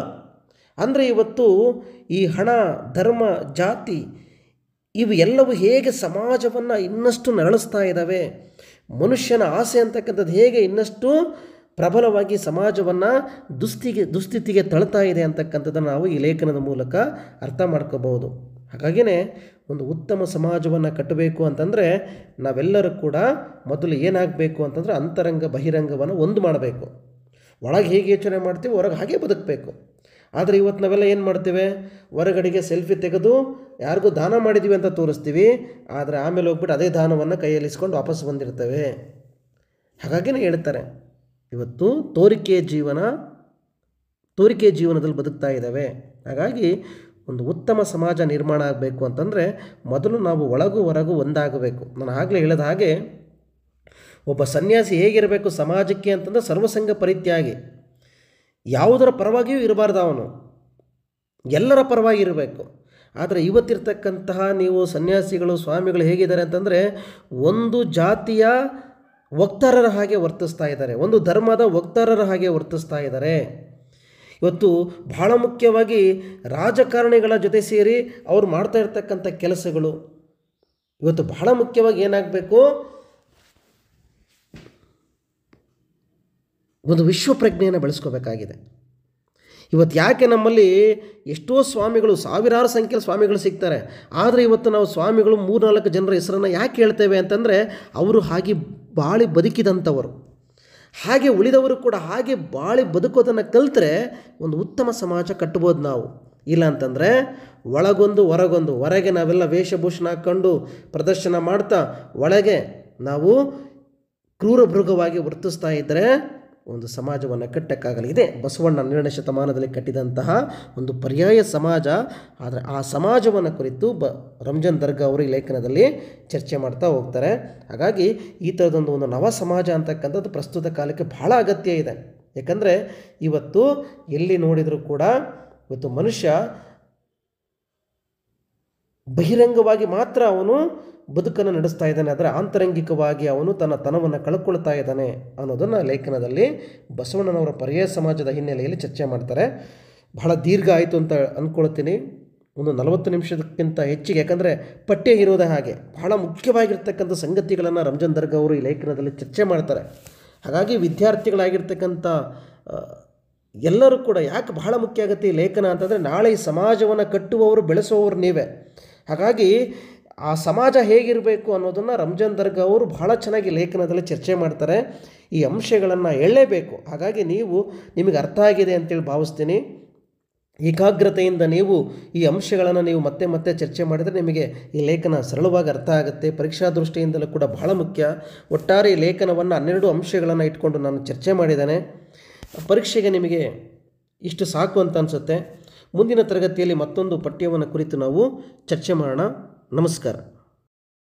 ಅಂದರೆ ಇವತ್ತು ಈ ಹಣ, ಧರ್ಮ, ಜಾತಿ ಇವು ಎಲ್ಲವೂ ಹೇಗೆ ಸಮಾಜವನ್ನು ಇನ್ನಷ್ಟು ನರಳಿಸ್ತಾ ಇದ್ದಾವೆ, ಮನುಷ್ಯನ ಆಸೆ ಅಂತಕ್ಕಂಥದ್ದು ಹೇಗೆ ಇನ್ನಷ್ಟು ಪ್ರಬಲವಾಗಿ ಸಮಾಜವನ್ನು ದುಸ್ಥಿತಿಗೆ ತಳ್ತಾ ಇದೆ ಅಂತಕ್ಕಂಥದ್ದನ್ನು ನಾವು ಈ ಲೇಖನದ ಮೂಲಕ ಅರ್ಥ ಮಾಡ್ಕೋಬಹುದು. ಹಾಗಾಗಿಯೇ ಒಂದು ಉತ್ತಮ ಸಮಾಜವನ್ನು ಕಟ್ಟಬೇಕು ಅಂತಂದರೆ ನಾವೆಲ್ಲರೂ ಕೂಡ ಮೊದಲು ಏನಾಗಬೇಕು ಅಂತಂದರೆ ಅಂತರಂಗ ಬಹಿರಂಗವನ್ನು ಒಂದು ಮಾಡಬೇಕು. ಒಳಗೆ ಹೇಗೆ ಯೋಚನೆ ಮಾಡ್ತೀವಿ ಹೊರಗೆ ಹಾಗೆ ಬದುಕಬೇಕು. ಆದರೆ ಇವತ್ತು ನಾವೆಲ್ಲ ಏನು ಮಾಡ್ತೇವೆ, ಹೊರಗಡೆಗೆ ಸೆಲ್ಫಿ ತೆಗೆದು ಯಾರಿಗೂ ದಾನ ಮಾಡಿದ್ದೀವಿ ಅಂತ ತೋರಿಸ್ತೀವಿ, ಆದರೆ ಆಮೇಲೆ ಹೋಗ್ಬಿಟ್ಟು ಅದೇ ದಾನವನ್ನು ಕೈಯಲ್ಲಿಸ್ಕೊಂಡು ವಾಪಸ್ ಬಂದಿರ್ತೇವೆ. ಹಾಗಾಗಿನೇ ಹೇಳ್ತಾರೆ ಇವತ್ತು ತೋರಿಕೆ ಜೀವನದಲ್ಲಿ ಬದುಕ್ತಾ ಇದ್ದಾವೆ. ಹಾಗಾಗಿ ಒಂದು ಉತ್ತಮ ಸಮಾಜ ನಿರ್ಮಾಣ ಆಗಬೇಕು ಅಂತಂದರೆ ಮೊದಲು ನಾವು ಒಳಗೂ ಹೊರಗೂ ಒಂದಾಗಬೇಕು. ನಾನು ಆಗಲೇ ಹೇಳಿದ ಹಾಗೆ ಒಬ್ಬ ಸನ್ಯಾಸಿ ಹೇಗಿರಬೇಕು ಸಮಾಜಕ್ಕೆ ಅಂತಂದರೆ ಸರ್ವಸಂಗ ಪರಿತ್ಯಾಗಿ, ಯಾವುದರ ಪರವಾಗಿಯೂ ಇರಬಾರ್ದು, ಅವನು ಎಲ್ಲರ ಪರವಾಗಿ ಇರಬೇಕು. ಆದರೆ ಇವತ್ತಿರ್ತಕ್ಕಂತಹ ನೀವು ಸನ್ಯಾಸಿಗಳು, ಸ್ವಾಮಿಗಳು ಹೇಗಿದ್ದಾರೆ ಅಂತಂದರೆ ಒಂದು ಜಾತಿಯ ವಕ್ತಾರರ ಹಾಗೆ ವರ್ತಿಸ್ತಾ ಇದ್ದಾರೆ, ಒಂದು ಧರ್ಮದ ವಕ್ತಾರರ ಹಾಗೆ ವರ್ತಿಸ್ತಾ ಇದ್ದಾರೆ. ಇವತ್ತು ಬಹಳ ಮುಖ್ಯವಾಗಿ ರಾಜಕಾರಣಿಗಳ ಜೊತೆ ಸೇರಿ ಅವರು ಮಾಡ್ತಾ ಇರ್ತಕ್ಕಂಥ ಕೆಲಸಗಳು ಇವತ್ತು ಬಹಳ ಮುಖ್ಯವಾಗಿ ಏನಾಗಬೇಕು, ಒಂದು ವಿಶ್ವಪ್ರಜ್ಞೆಯನ್ನು ಬೆಳೆಸ್ಕೋಬೇಕಾಗಿದೆ. ಇವತ್ತು ಯಾಕೆ ನಮ್ಮಲ್ಲಿ ಎಷ್ಟೋ ಸ್ವಾಮಿಗಳು, ಸಾವಿರಾರು ಸಂಖ್ಯೆಯಲ್ಲಿ ಸ್ವಾಮಿಗಳು ಸಿಗ್ತಾರೆ, ಆದರೆ ಇವತ್ತು ನಾವು ಸ್ವಾಮಿಗಳು 3-4 ಜನರ ಹೆಸರನ್ನು ಯಾಕೆ ಹೇಳ್ತೇವೆ ಅಂತಂದರೆ ಅವರು ಹಾಗೆ ಬಾಳಿ ಬದುಕಿದಂಥವರು. ಹಾಗೆ ಉಳಿದವರು ಕೂಡ ಹಾಗೆ ಬಾಳಿ ಬದುಕೋದನ್ನು ಕಲಿತ್ರೆ ಒಂದು ಉತ್ತಮ ಸಮಾಜ ಕಟ್ಬೋದು ನಾವು. ಇಲ್ಲ ಅಂತಂದರೆ ಒಳಗೊಂದು ಹೊರಗೊಂದು, ಹೊರಗೆ ನಾವೆಲ್ಲ ವೇಷಭೂಷಣ ಹಾಕ್ಕೊಂಡು ಪ್ರದರ್ಶನ ಮಾಡ್ತಾ ಒಳಗೆ ನಾವು ಕ್ರೂರ ಮೃಗವಾಗಿ ವರ್ತಿಸ್ತಾ ಇದ್ದರೆ ಒಂದು ಸಮಾಜವನ್ನು ಕಟ್ಟಕ್ಕಾಗಲ್ಲ. ಇದೇ ಬಸವಣ್ಣ 12ನೇ ಶತಮಾನದಲ್ಲಿ ಕಟ್ಟಿದಂತಹ ಒಂದು ಪರ್ಯಾಯ ಸಮಾಜ. ಆದರೆ ಆ ಸಮಾಜವನ್ನು ಕುರಿತು ರಂಜನ್ ದರ್ಗಾ ಅವರು ಈ ಲೇಖನದಲ್ಲಿ ಚರ್ಚೆ ಮಾಡ್ತಾ ಹೋಗ್ತಾರೆ. ಹಾಗಾಗಿ ಈ ಥರದೊಂದು ನವ ಸಮಾಜ ಅಂತಕ್ಕಂಥದ್ದು ಪ್ರಸ್ತುತ ಕಾಲಕ್ಕೆ ಬಹಳ ಅಗತ್ಯ ಇದೆ. ಯಾಕಂದರೆ ಇವತ್ತು ಎಲ್ಲಿ ನೋಡಿದರೂ ಕೂಡ ಇವತ್ತು ಮನುಷ್ಯ ಬಹಿರಂಗವಾಗಿ ಮಾತ್ರ ಅವನು ಬದುಕನ್ನು ನಡೆಸ್ತಾ ಇದ್ದಾನೆ, ಆದರೆ ಆಂತರಂಗಿಕವಾಗಿ ಅವನು ತನವನ್ನು ಕಳ್ಕೊಳ್ತಾ ಇದ್ದಾನೆ ಅನ್ನೋದನ್ನು ಲೇಖನದಲ್ಲಿ ಬಸವಣ್ಣನವರ ಪರ್ಯಾಯ ಸಮಾಜದ ಹಿನ್ನೆಲೆಯಲ್ಲಿ ಚರ್ಚೆ ಮಾಡ್ತಾರೆ. ಬಹಳ ದೀರ್ಘ ಆಯಿತು ಅಂತ ಅಂದ್ಕೊಳ್ತೀನಿ, ಒಂದು 40 ನಿಮಿಷಕ್ಕಿಂತ ಹೆಚ್ಚಿಗೆ, ಯಾಕಂದರೆ ಪಠ್ಯ ಇರೋದೇ ಹಾಗೆ ಬಹಳ ಮುಖ್ಯವಾಗಿರ್ತಕ್ಕಂಥ ಸಂಗತಿಗಳನ್ನು ರಂಜನ್ ದರ್ಗಾ ಅವರು ಈ ಲೇಖನದಲ್ಲಿ ಚರ್ಚೆ ಮಾಡ್ತಾರೆ. ಹಾಗಾಗಿ ವಿದ್ಯಾರ್ಥಿಗಳಾಗಿರ್ತಕ್ಕಂಥ ಎಲ್ಲರೂ ಕೂಡ ಯಾಕೆ ಬಹಳ ಮುಖ್ಯ ಆಗುತ್ತೆ ಈ ಲೇಖನ ಅಂತಂದರೆ ನಾಳೆ ಈ ಸಮಾಜವನ್ನು ಕಟ್ಟುವವರು, ಬೆಳೆಸುವವರು ನೀವೇ. ಹಾಗಾಗಿ ಆ ಸಮಾಜ ಹೇಗಿರಬೇಕು ಅನ್ನೋದನ್ನು ರಂಜನ್ ದರ್ಗಾ ಅವರು ಬಹಳ ಚೆನ್ನಾಗಿ ಲೇಖನದಲ್ಲಿ ಚರ್ಚೆ ಮಾಡ್ತಾರೆ. ಈ ಅಂಶಗಳನ್ನು ಹೇಳಲೇಬೇಕು. ಹಾಗಾಗಿ ನಿಮಗೆ ಅರ್ಥ ಆಗಿದೆ ಅಂತೇಳಿ ಭಾವಿಸ್ತೀನಿ. ಏಕಾಗ್ರತೆಯಿಂದ ನೀವು ಈ ಅಂಶಗಳನ್ನು ನೀವು ಮತ್ತೆ ಮತ್ತೆ ಚರ್ಚೆ ಮಾಡಿದರೆ ನಿಮಗೆ ಈ ಲೇಖನ ಸರಳವಾಗಿ ಅರ್ಥ ಆಗುತ್ತೆ. ಪರೀಕ್ಷಾ ದೃಷ್ಟಿಯಿಂದಲೂ ಕೂಡ ಬಹಳ ಮುಖ್ಯ. ಒಟ್ಟಾರೆ ಈ ಲೇಖನವನ್ನು 12 ಅಂಶಗಳನ್ನು ಇಟ್ಕೊಂಡು ನಾನು ಚರ್ಚೆ ಮಾಡಿದ್ದೇನೆ. ಪರೀಕ್ಷೆಗೆ ನಿಮಗೆ ಇಷ್ಟು ಸಾಕು ಅಂತ ಅನಿಸುತ್ತೆ. ಮುಂದಿನ ತರಗತಿಯಲ್ಲಿ ಮತ್ತೊಂದು ಪಠ್ಯವನ್ನು ಕುರಿತು ನಾವು ಚರ್ಚೆ ಮಾಡೋಣ. ನಮಸ್ಕಾರ.